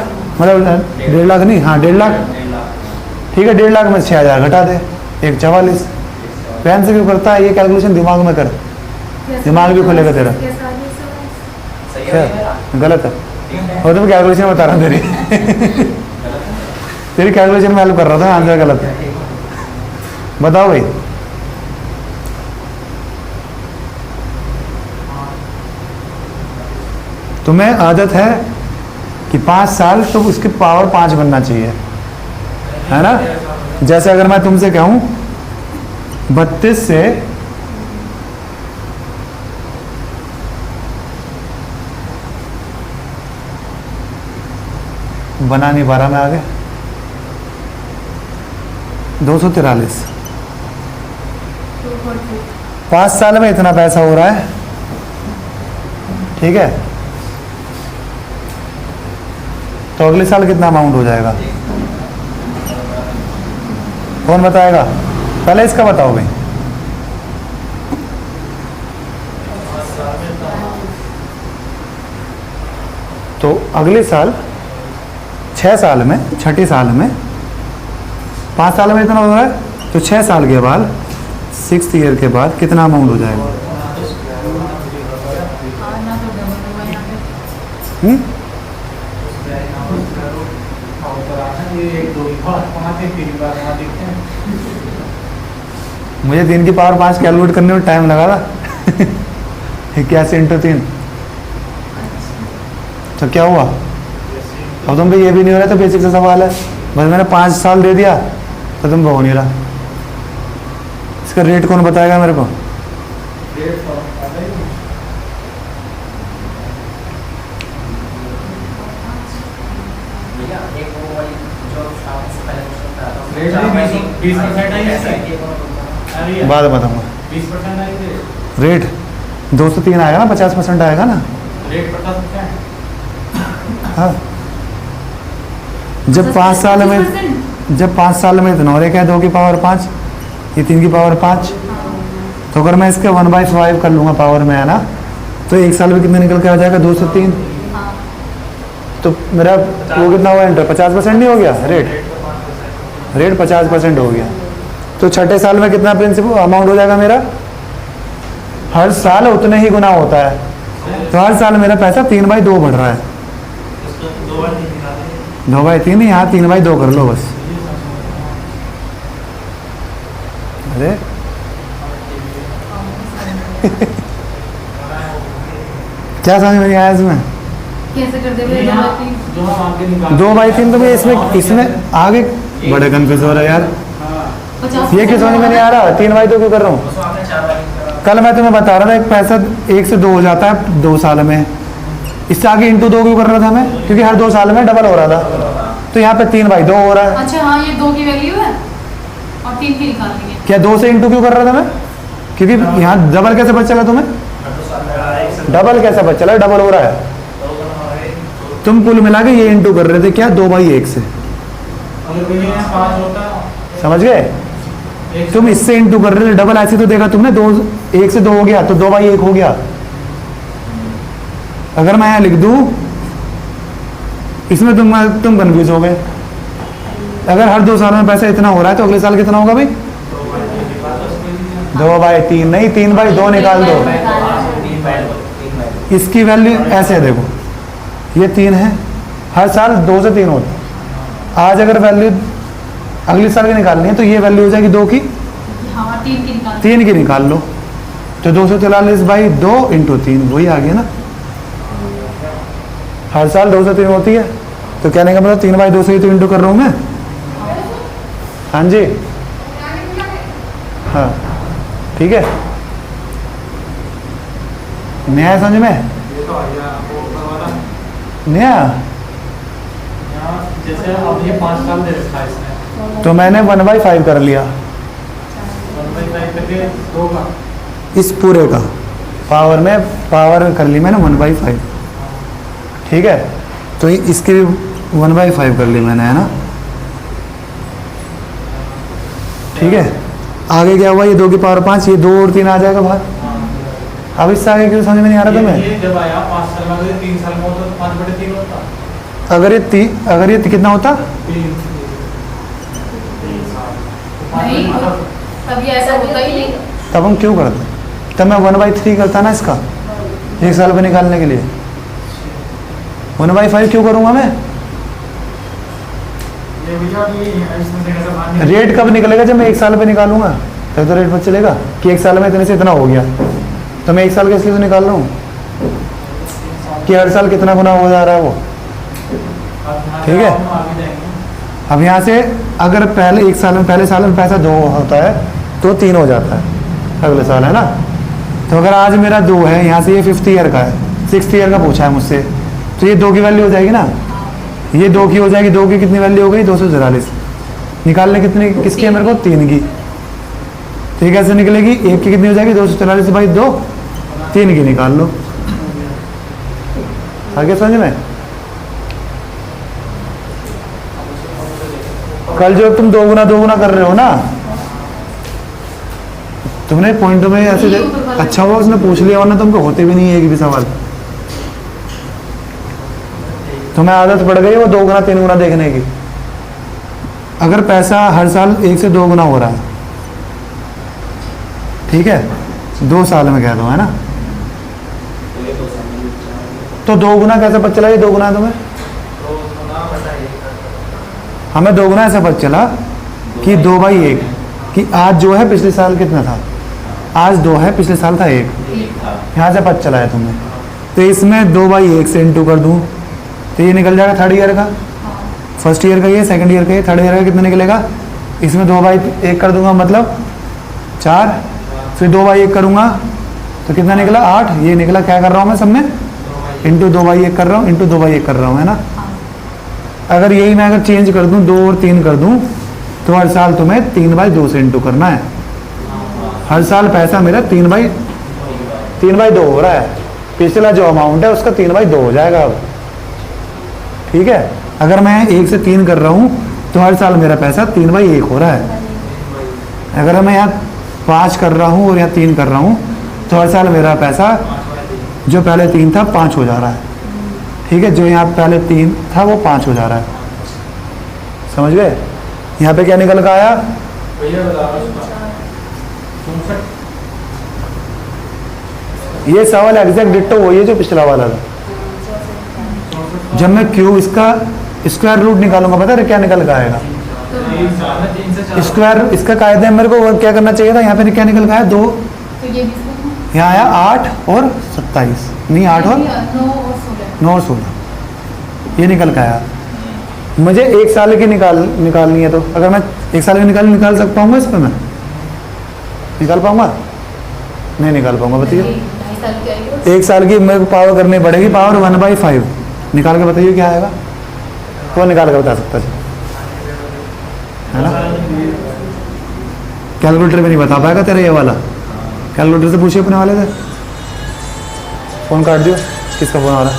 Speaker 1: मतलब 1.5 लाख नहीं, हाँ 1.5 लाख, ठीक है। 1.5 लाख में 6,000 घटा दे, 144। पेन से क्यों करता है, ये कैलकुलेशन दिमाग में कर, दिमाग भी खुलेगा तेरा। क्या गलत है, और तो मैं कैलकुलेशन बता रहा हूँ तेरी तेरी कैलकुलेशन में हेल्प कर रहा था, आंसर गलत है। बताओ भाई। तुम्हें आदत है कि 5 साल तो उसकी पावर 5 बनना चाहिए, है ना। जैसे अगर मैं तुमसे कहूं 32 से बना नहीं पा रहा मैं आगे, 243, 5 साल में इतना पैसा हो रहा है, ठीक है। तो अगले साल कितना अमाउंट हो जाएगा, कौन बताएगा। पहले इसका बताओ भाई। तो अगले साल 6 साल में, छठी साल में, 5 साल में इतना हो रहा है, तो 6 साल के बाद 6th ईयर के बाद कितना अमाउंट हो जाएगा। मुझे 3 की पावर 5 कैलकुलेट करने में टाइम लगा था 81 × 3। तो क्या हुआ, अब तुम पे ये भी नहीं हो रहा, तो बेसिक सा सवाल है, बस मैंने 5 साल दे दिया तो तुम हो नहीं रहा। इसका रेट कौन बताएगा मेरे को। बाद में बताऊंगा।
Speaker 3: 20% आएगी
Speaker 1: रेट 2 से 3 आएगा ना, 50% आएगा ना।
Speaker 3: रेट 50%।
Speaker 1: हाँ जब 5 साल में, जब 5 साल में इतना हो रहा है, 2 की पावर 5, ये 3 की पावर 5, तो अगर मैं इसके 1/5 कर लूँगा पावर में, है ना, तो 1 साल में कितना निकल के आ जाएगा, 2 से 3। तो मेरा वो कितना हुआ इंटर, 50% नहीं हो गया रेट, रेट 50% हो गया। तो छठे साल में कितना प्रिंसिपल अमाउंट हो जाएगा मेरा, हर साल उतने ही गुना होता है, तो हर साल मेरा पैसा 3/2 बढ़ रहा है। 2/3 यहाँ 3/2 कर लो बस। अरे क्या समझ में नहीं आया इसमें,
Speaker 2: कैसे कर देंगे।
Speaker 1: 2/3 तो मैं इसमें आगे बड़े कंफ्यूज हो रहा है यार, ये क्यों समझ में नहीं आ रहा, 3/2 क्यों कर रहा हूँ। कल मैं तुम्हें बता रहा था एक पैसा 1 से 2 हो जाता है 2 साल में, इससे आगे × 2 क्यों कर रहा था मैं, क्योंकि हर 2 साल में डबल हो रहा था। तो यहाँ पे 3/2 हो रहा है।
Speaker 2: अच्छा हाँ, ये 2 की वैल्यू है और 3 की निकालनी है।
Speaker 1: क्या 2 से इंटू क्यों कर रहा था मैं? क्योंकि यहाँ डबल कैसे पता चला तुम्हें? डबल कैसे पता चला? डबल हो रहा है। तुम कुल मिला के ये इंटू कर रहे थे क्या 2/1 से,
Speaker 3: अगर ये 5 होता
Speaker 1: समझ गए?
Speaker 3: एक
Speaker 1: तुम इससे इंटू कर रहे थे, डबल ऐसे तो देखा तुमने, 2 1 से 2 हो गया तो 2/1 हो गया। अगर मैं यहाँ लिख दूं, इसमें तुम कंफ्यूज हो गए। अगर हर 2 साल में पैसा इतना हो रहा है तो अगले साल कितना होगा भाई? 2/3 नहीं, 3/2 निकाल दो। इसकी वैल्यू ऐसे है, देखो ये 3 है, हर साल 2 से 3 होता है। आज अगर वैल्यू अगले साल की निकालनी है तो ये वैल्यू हो जाएगी 2 की,
Speaker 2: हाँ 3 की निकाल।
Speaker 1: 3 की निकाल लो, तो 243/2 इंटू 3 वही आ गया ना। हर साल 2 से 3 होती है, तो कहने का मतलब 3/2 से ही तो इंटू कर रहा हूँ मैं। हाँ जी, हाँ ठीक है, नया है समझ में?
Speaker 3: ये तो आ गया वो ऊपर वाला।
Speaker 1: नया
Speaker 3: यहाँ जैसे अब ये 5 साल दे रखा है इसने,
Speaker 1: तो मैंने 1/5 कर लिया
Speaker 3: 1/5 करके 2 का।
Speaker 1: इस पूरे का पावर कर ली मैंने 1/5, ठीक है। तो इसकी भी 1/5 कर ली मैंने, है ना, ठीक है। आगे क्या हुआ, ये 2 की पावर 5, ये 2 और 3 आ जाएगा बाहर। अब इससे आगे क्यों समझ में नहीं आ रहा था मैं?
Speaker 3: ये जब आया 5 साल में, अगर ये 3 साल में होता तो 5/3 होता।
Speaker 1: अगर ये कितना होता?
Speaker 3: 3 साल
Speaker 2: नहीं, तब ये ऐसा होता ही नहीं।
Speaker 1: तब हम क्यों करते? तब मैं 1/3 करता ना इसका, 1 साल में निकालने के लिए। 1/5 क्यों करूंगा मैं?
Speaker 3: ये भैया कि इसमें से कैसे बाहर निकले?
Speaker 1: रेट कब निकलेगा? जब मैं 1 साल पे निकालूंगा तब तो रेट पता चलेगा कि 1 साल में इतने से इतना हो गया। तो मैं 1 साल के इसलिए तो निकाल रहा हूँ कि हर साल कितना गुना हो जा रहा है वो, ठीक है।
Speaker 3: हम आगे जाएंगे।
Speaker 1: अब यहाँ से अगर पहले 1 साल में, पहले साल में पैसा 2 होता है तो 3 हो जाता है अगले साल, है ना। तो अगर आज मेरा 2 है, यहाँ से ये 5th ईयर का है, 6th ईयर का पूछा है मुझसे, तो ये 2 की वैल्यू हो जाएगी ना, ये 2 की हो जाएगी। 2 की कितनी वैल्यू हो गई? 244। निकालने कितनी किसकी है मेरे को? 3 की। तो ये कैसे निकलेगी? 1 की कितनी हो जाएगी? 244/2, 3 की निकाल लो। आगे समझ में? कल जो तुम 2 गुना कर रहे हो ना, तुमने पॉइंट में ऐसे अच्छा हुआ उसने पूछ लिया, वरना तुमको होते भी नहीं है एक भी सवाल। तुम्हें आदत पड़ गई वो 2 गुना 3 गुना देखने की। अगर पैसा हर साल 1 से 2 गुना हो रहा है, ठीक है, 2 साल में कह दो, है ना, तो 2 गुना कैसे पता चला ये 2 गुना है तुम्हें? हमें 2 गुना ऐसे पता चला कि 2/1, कि आज जो है पिछले साल कितना था, आज 2 है, पिछले साल था 1, यहाँ से पता चला है तुम्हें। तो इसमें 2/1 से इंटू कर दूँ तो ये निकल जाएगा 3rd ईयर का, 1st ईयर का ये, 2nd ईयर का ये, 3rd ईयर का कितना निकलेगा? इसमें 2/1 कर दूंगा मतलब 4, फिर 2/1 करूँगा तो कितना निकला? 8। ये निकला, क्या कर रहा हूँ मैं सब में? इंटू 2/1 कर रहा हूँ, इंटू 2/1 कर रहा हूँ, है ना। अगर यही मैं अगर चेंज कर दूँ, 2 और 3 कर दूँ, तो हर साल तुम्हें 3/2 से इंटू करना है। हर साल पैसा मेरा 3/2 हो रहा है, पिछला जो अमाउंट है उसका 3/2 हो जाएगा अब, ठीक है। अगर मैं 1 से 3 कर रहा हूँ तो हर साल मेरा पैसा 3/1 हो रहा है। अगर मैं यहाँ 5 कर रहा हूँ और यहाँ 3 कर रहा हूँ तो हर साल मेरा पैसा जो पहले 3 था 5 हो जा रहा है, ठीक है। जो यहाँ पहले 3 था वो 5 हो जा रहा है, समझ गए? यहाँ पे क्या निकल कर आया?
Speaker 3: भैया बता रहा हूँ 64।
Speaker 1: ये सवाल एग्जैक्ट डिट्टो वही है जो पिछला वाला था। जब मैं क्यूब इसका स्क्वायर रूट निकालूंगा, पता है क्या निकल कर आएगा? स्क्वायर इसका कायदे में मेरे को क्या करना चाहिए था? यहाँ पे क्या निकल कर आया? 2,
Speaker 2: तो ये भी इसमें
Speaker 1: यहाँ आया 8 और 27, नहीं 8 और 9 और 16, ये निकल कर आया। मुझे 1 साल की निकालनी है, तो अगर मैं 1 साल की निकाल पाऊंगा इस पर? मैं निकाल पाऊंगा? नहीं निकाल पाऊंगा, बताइए। 1 साल की मेरे को पावर करनी पड़ेगी, पावर 1/5 निकाल के बताइए क्या आएगा? कौन निकाल कर बता सकता है ना? कैलकुलेटर में नहीं बता पाएगा तेरा ये वाला। कैलकुलेटर से पूछिए अपने वाले से। फोन काट दियो, किसका फोन आ रहा है?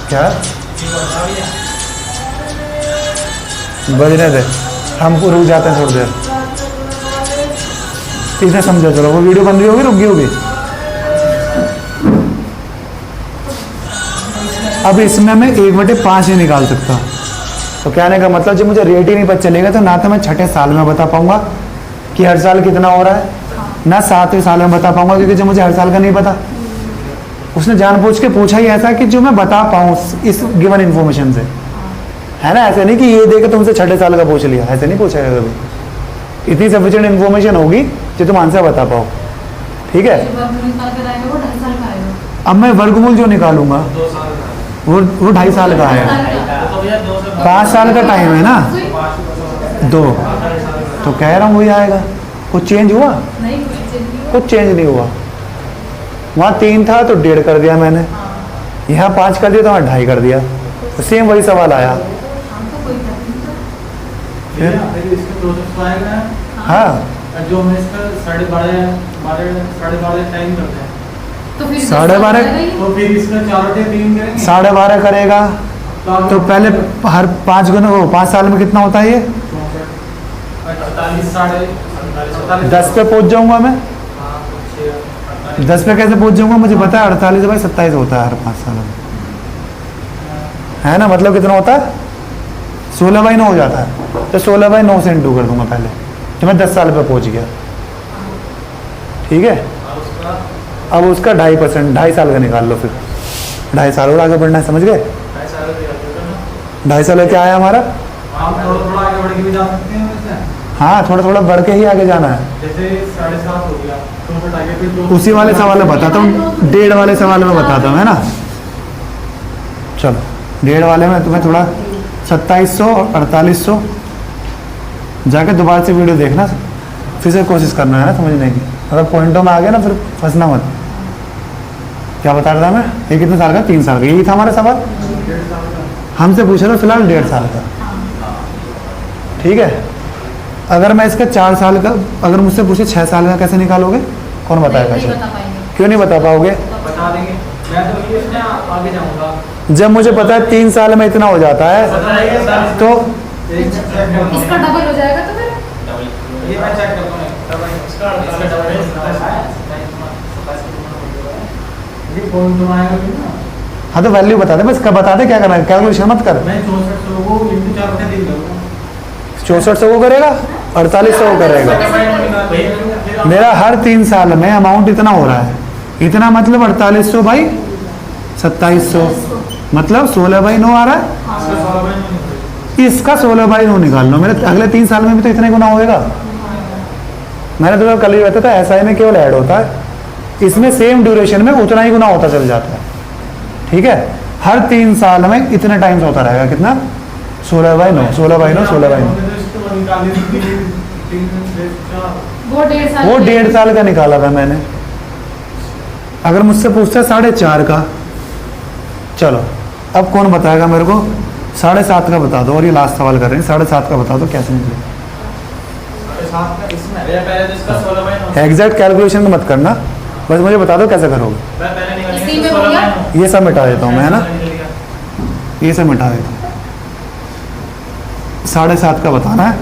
Speaker 1: क्या बजने दे, हम रुक जाते हैं थोड़ी देर। इसे समझो, चलो वो वीडियो बंद भी होगी, रुक गई होगी। अब इसमें मैं 1/5 नहीं निकाल सकता। तो कहने का मतलब जब मुझे रेट ही नहीं पता चलेगा तो ना तो मैं छठे साल में बता पाऊंगा कि हर साल कितना हो रहा है, ना 7वें साल में बता पाऊंगा, क्योंकि जो मुझे हर साल का नहीं पता। उसने जानबूझ के पूछा ही ऐसा कि जो मैं बता पाऊँ इस गिवन इन्फॉर्मेशन से, है ना? ऐसे नहीं कि ये देखे तुमसे छठे साल का पूछ लिया, ऐसे नहीं पूछा कभी। इतनी सफिशिएंट इन्फॉर्मेशन होगी जो तुम आंसर बता पाओ। ठीक है, अब मैं वर्गमूल जो निकालूंगा वो 2.5 साल का है। 5 साल का टाइम है ना, 2 तो कह रहा हूँ वही आएगा। कुछ चेंज हुआ? कुछ चेंज नहीं हुआ। वहाँ 3 था तो 1.5 कर दिया मैंने, यहाँ 5 कर दिया तो वहाँ 2.5 कर दिया, तो सेम वही सवाल आया। हाँ,
Speaker 3: जो हम इसका 12.5 टाइम करते हैं
Speaker 2: तो फिर
Speaker 1: 12.5
Speaker 3: तो फिर इसका 4/3 करेंगे
Speaker 1: 12.5 करेगा तो पहले हर 5 गुना वो 5 साल में कितना होता है ये? 10 पे पहुंच जाऊंगा मैं। 10 पे कैसे पहुंच जाऊंगा? मुझे पता है 48/27 होता है हर 5 साल में, है ना? मतलब कितना होता है? 16/9 हो जाता है। तो 16/9 से इंटू कर दूंगा पहले, तो मैं 10 साल पे पहुंच गया। ठीक है, अब उसका 2.5%, 2.5 साल का निकाल लो। फिर 2.5 साल और आगे बढ़ना है, समझ गए? 2.5 साल क्या आया हमारा?
Speaker 3: थोड़ा आगे बढ़ के भी जा सकते हैं वैसे।
Speaker 1: हाँ, थोड़ा थोड़ा बढ़ के ही आगे जाना है।
Speaker 3: जैसे 7.5 हो गया तो फिर आगे फिर 2
Speaker 1: उसी वाले सवाल में बताता हूँ, 1.5 वाले सवाल में बताता हूँ, है ना? चलो 1.5 वाले में तुम्हें थोड़ा 2700 और 4800 जाके दोबारा से वीडियो देखना, फिर से कोशिश करना है ना समझने की। अगर पॉइंटों में आ गया ना फिर फंसना मत। क्या बता रहा था मैं? ये कितने साल का? 3 साल का। यही था हमारा सवाल। हमसे पूछा था फिलहाल 1.5 साल का। ठीक है, अगर मैं इसका 4 साल का, अगर मुझसे पूछे 6 साल का कैसे निकालोगे? कौन बताएगा?
Speaker 2: नहीं बता पाएंगे।
Speaker 1: क्यों नहीं बता पाओगे?
Speaker 3: बता देंगे। मैं तो ये इसमें आगे जाऊंगा।
Speaker 1: जब मुझे पता है 3 साल में इतना हो जाता है तो
Speaker 2: इसका डबल हो जाएगा तो फिर
Speaker 3: ये मैं चेक करता हूँ। इसका डबल ये कौन तो आएगा फिर ना?
Speaker 1: हाँ तो वैल्यू बता दे बस, कब बता दे क्या करना है, कैलकुलेशन मत कर।
Speaker 3: मैं 6400 को इंटू 4/3 करूंगा।
Speaker 1: 6400 को करेगा, 4800 को करेगा। मेरा हर 3 साल में अमाउंट इतना हो रहा है, इतना मतलब 4800/2700 मतलब 16/9 आ रहा है। इसका 16/9 निकाल लो, मेरे अगले 3 साल में भी तो इतना ही गुना होएगा। मैंने तो कल ही बताया था एसआई में केवल ऐड होता है, इसमें सेम ड्यूरेशन में उतना ही गुना होता चल जाता है। ठीक है, हर 3 साल में इतने टाइम्स होता रहेगा। कितना? 16/9 16/9 16/9।
Speaker 2: वो 1.5 साल
Speaker 1: वो 1.5 साल का निकाला था मैंने। अगर मुझसे पूछता है 7.5 का, चलो अब कौन बताएगा मेरे को? 7.5 का बता दो। और ये लास्ट सवाल कर रहे हैं, 7.5 का बता दो कैसे निकले। एग्जैक्ट कैलकुलेशन मत करना, बस मुझे बता दो कैसे करोगे।
Speaker 2: इसी में हो गया।
Speaker 1: ये सब मिटा देता हूँ मैं, है ना? ये सब मिटा देता हूँ। 7.5 का बताना है।
Speaker 2: तो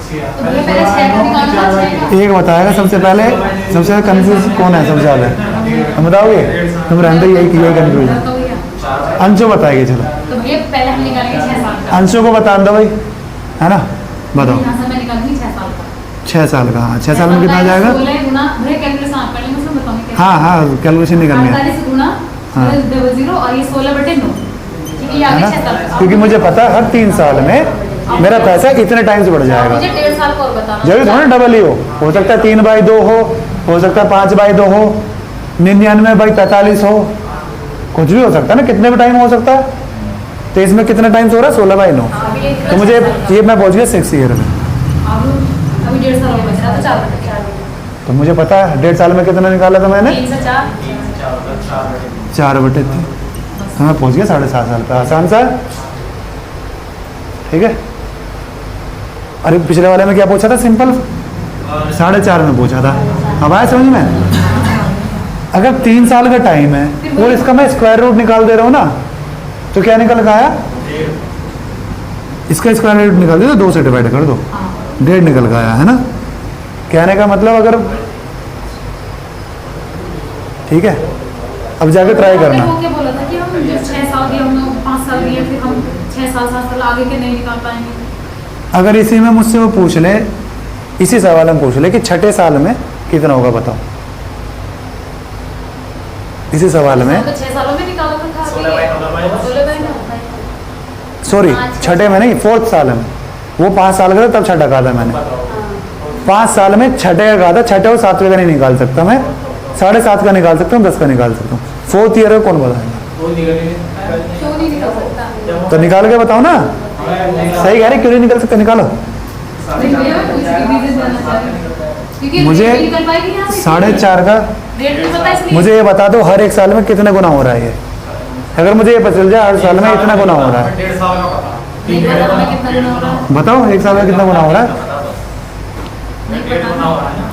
Speaker 2: भैया पहले 6 का निकालना, 6 का।
Speaker 1: एक बताएगा सबसे पहले। सबसे ज़्यादा कंफ्यूज कौन है? सबसे ज़्यादा हम बताओगे? तुम रहते यही कंफ्यूजन।
Speaker 2: तो भैया
Speaker 1: अंशु बताएगी। चलो
Speaker 2: तो भैया पहले हम निकालेंगे 6 साल का।
Speaker 1: अंशु को बता दो भाई, है ना? बताओ।
Speaker 2: यहाँ से मैं निकालूंगी 6 साल का।
Speaker 1: 6 साल का। हाँ, 6 साल में कितना आ जाएगा?
Speaker 2: 16 गुना भैया कैलकुलेशन आप कर लेंगे, उसमें बताऊंगी कैसे।
Speaker 1: हाँ हाँ, कैलकुलेशन नहीं करनी है,
Speaker 2: 48 गुना
Speaker 1: हाँ।
Speaker 2: 00 और ये 16/9, ठीक है? ये
Speaker 1: है
Speaker 2: आगे
Speaker 1: ना?
Speaker 2: 6 साल का।
Speaker 1: क्योंकि मुझे पता है हर 3 साल में मेरा पैसा इतने टाइम से बढ़ जाएगा।
Speaker 2: मुझे 1.5 साल का और बताना।
Speaker 1: जरूरी थोड़ा डबल ही हो सकता है 3/2 हो सकता है 5/2 हो, 99/45 हो, कुछ भी हो सकता है ना, कितने भी टाइम हो सकता है। तो इसमें कितना टाइम हो रहा है? 16/9। तो मुझे ये मैं पहुंच गया 6 ईयर में।
Speaker 2: अभी 1.5 साल और बच रहा, तो 4/4
Speaker 1: तो मुझे पता है 1.5 साल में कितना निकाला था मैंने,
Speaker 2: 3 से 4
Speaker 1: 4/3। तो मैं पहुँच गया 7.5 साल पे। आसान सा है, ठीक है। अरे पिछले वाले में क्या पूछा था, सिंपल 4.5 में पूछा था। अब आया समझ में। अगर 3 साल का टाइम है और इसका मैं स्क्वायर रूट निकाल दे रहा हूँ ना, तो क्या निकल का आया, इसका स्क्वायर रूट निकाल दे तो 2 से डिवाइड कर दो, 1.5 निकल का आया, है ना। कहने का मतलब अगर, ठीक है, अब जाके ट्राई करना।
Speaker 2: वो क्या बोला था कि हम जो 6 साल के, हम 5 साल के, फिर हम 6 साल 7 साल आगे के नहीं निकाल पाएंगे।
Speaker 1: अगर इसी में मुझसे वो पूछ ले, इसी सवाल में पूछ ले कि 6ठे साल में कितना होगा बताओ, इसी सवाल में।
Speaker 2: तो 6 सालों में निकाला था, 16 बाई 9।
Speaker 1: सॉरी, 6ठे में नहीं, 4th साल में। वो 5 साल का था तब 6ठा कहा था मैंने। 5 साल में 6ठे का कहा था, 6ठे और 7वें का नहीं निकाल सकता मैं, 7.5 का निकाल सकता हूँ, 10 का निकाल सकता हूँ। 4th ईयर का कौन बताएगा,
Speaker 2: क्यों नहीं निकाल सकता?
Speaker 1: तो निकाल के बताओ ना। सही कह रहे, क्यों नहीं निकल सकता, निकालो।
Speaker 2: नहीं भैया, कुछ revision देना चाह रहे हैं। क्योंकि
Speaker 1: मुझे
Speaker 2: रेट निकल पाएगी यहाँ से?
Speaker 1: 4.5 का,
Speaker 2: रेट नहीं पता इसलिए।
Speaker 1: मुझे ये बता दो हर 1 साल में कितने गुना हो रहा है ये। अगर मुझे ये पता चल जाए हर साल में इतना गुना हो रहा है,
Speaker 3: 1.5 साल का पता,
Speaker 2: नहीं पता हमें कितना गुना हो रहा है।
Speaker 1: बताओ 1 साल में कितना गुना हो रहा है,
Speaker 2: नहीं
Speaker 3: 1.5
Speaker 2: पता
Speaker 3: गुना हो रहा है ना,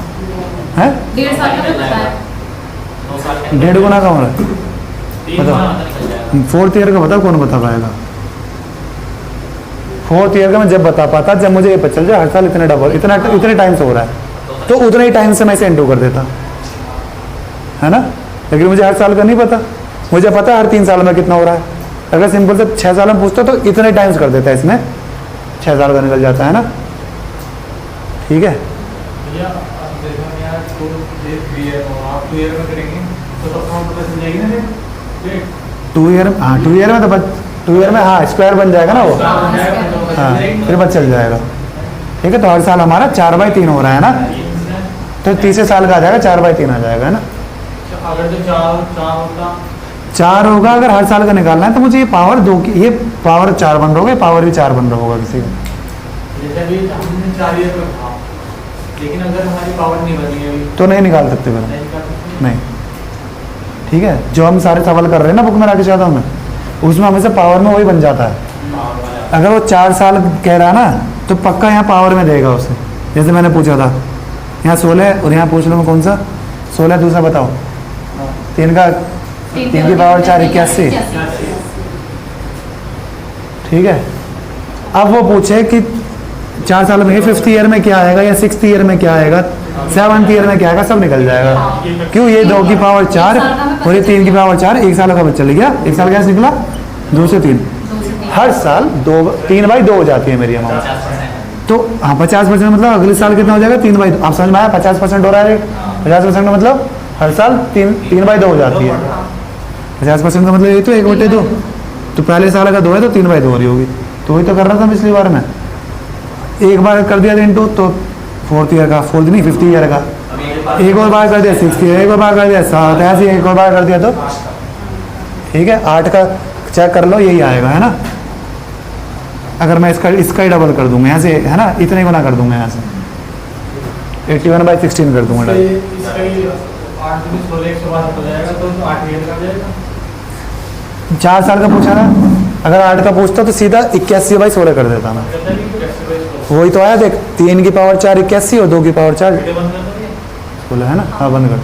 Speaker 1: है?
Speaker 2: 1.5 साल का तो पता है।
Speaker 3: 2 साल
Speaker 1: 1.5 गुना का हो रहा है।
Speaker 3: 3 गुना निकल जाएगा।
Speaker 1: 4th ईयर का बताओ, कौन बता पाएगा। 4th ईयर का मैं जब बता पाता, जब मुझे ये पता चल जाए हर साल इतने डबल, इतने टाइम से हो रहा है, तो उतने ही टाइम से मैं इसे इंटू कर देता, है ना। लेकिन मुझे हर साल का नहीं पता, मुझे पता है हर 3 साल में कितना हो रहा है। अगर सिंपल से 6 साल में पूछता तो इतने टाइम्स कर देता है, इसमें 6 साल का निकल जाता है ना, ठीक है।
Speaker 3: भैया आप देखो यार, 2 ईयर हो, आप 2 ईयर में करेंगे तो तब तो पता चल जाएगी ना रेट।
Speaker 1: 2 ईयर, हाँ 2 ईयर में तो 2 ईयर में हाँ स्क्वायर बन जाएगा ना वो, हाँ फिर बच चल जाएगा, ठीक है। तो हर साल हमारा 4/3 हो रहा है ना, तो तीसरे साल का आ जाएगा 4/3 आ जाएगा, है ना।
Speaker 3: अगर जो 4 होता
Speaker 1: 4 होगा, अगर हर साल का निकालना है तो मुझे ये पावर 2 की, ये पावर 4 बन रहा होगा, पावर भी 4 बन रहा होगा किसी का।
Speaker 3: जैसे अभी हमने 4 ईयर में था, लेकिन अगर हमारी पावर नहीं बनी है अभी,
Speaker 1: तो नहीं निकाल सकते फिर,
Speaker 3: नहीं कर सकते।
Speaker 1: नहीं, ठीक है। जो हम सारे सवाल कर रहे हैं ना बुक में राकेश यादव में, उसमें हमेशा पावर में वही बन जाता है।
Speaker 3: पावर वाला
Speaker 1: अगर वो 4 साल कह रहा है ना, तो पक्का यहाँ पावर में देगा उसे। जैसे मैंने पूछा था यहाँ 16 और यहाँ पूछ लो मैं कौन सा 16, दूसरा बताओ, 3 की पावर 4 81, ठीक है। अब वो पूछे कि 4 साल में 5th ईयर में क्या आएगा, या 6th ईयर में क्या आएगा, 7th ईयर में क्या आएगा, सब निकल जाएगा। क्यों, ये 2 की पावर 4 और ये 3 की पावर 4, 1 साल का बच चल गया। 1 साल कैसे निकला, 2 से 3, हर साल 3/2 हो जाती है मेरी अमाउंट। तो हाँ 50% मतलब अगले साल कितना हो जाएगा, 3/2। आप समझ में आया, 50% हो रहा है, 50% का मतलब हर साल 3/2 हो जाती है। 50% का मतलब ये तो 1/2, तो पहले साल का 2 है तो 3/2 हो रही होगी। तो वही तो कर रहा था पिछली बार में, एक बार कर दिया इंटू तो 4th ईयर का, 4th नहीं 5th ईयर का, एक और बार कर दिया 6th ईयर, एक और बार कर दिया 7, ऐसे एक और बार कर दिया तो ठीक है। 8 का चेक कर लो, यही आएगा, है ना। अगर मैं इसका ही डबल कर दूंगा यहाँ से, है ना, इतने गुना कर दूंगा यहाँ से, 81/16 कर दूंगा।
Speaker 3: इसका ही 8 में 16 112 हो जाएगा, तो 8 ईयर का जाएगा।
Speaker 1: 4 साल का पूछा ना, अगर 8 का पूछता तो सीधा 81/16 कर देता मैं। वही तो आया देख, 3 की पावर 4 81 और 2 की पावर 4 16, है ना। हाँ बंद कर।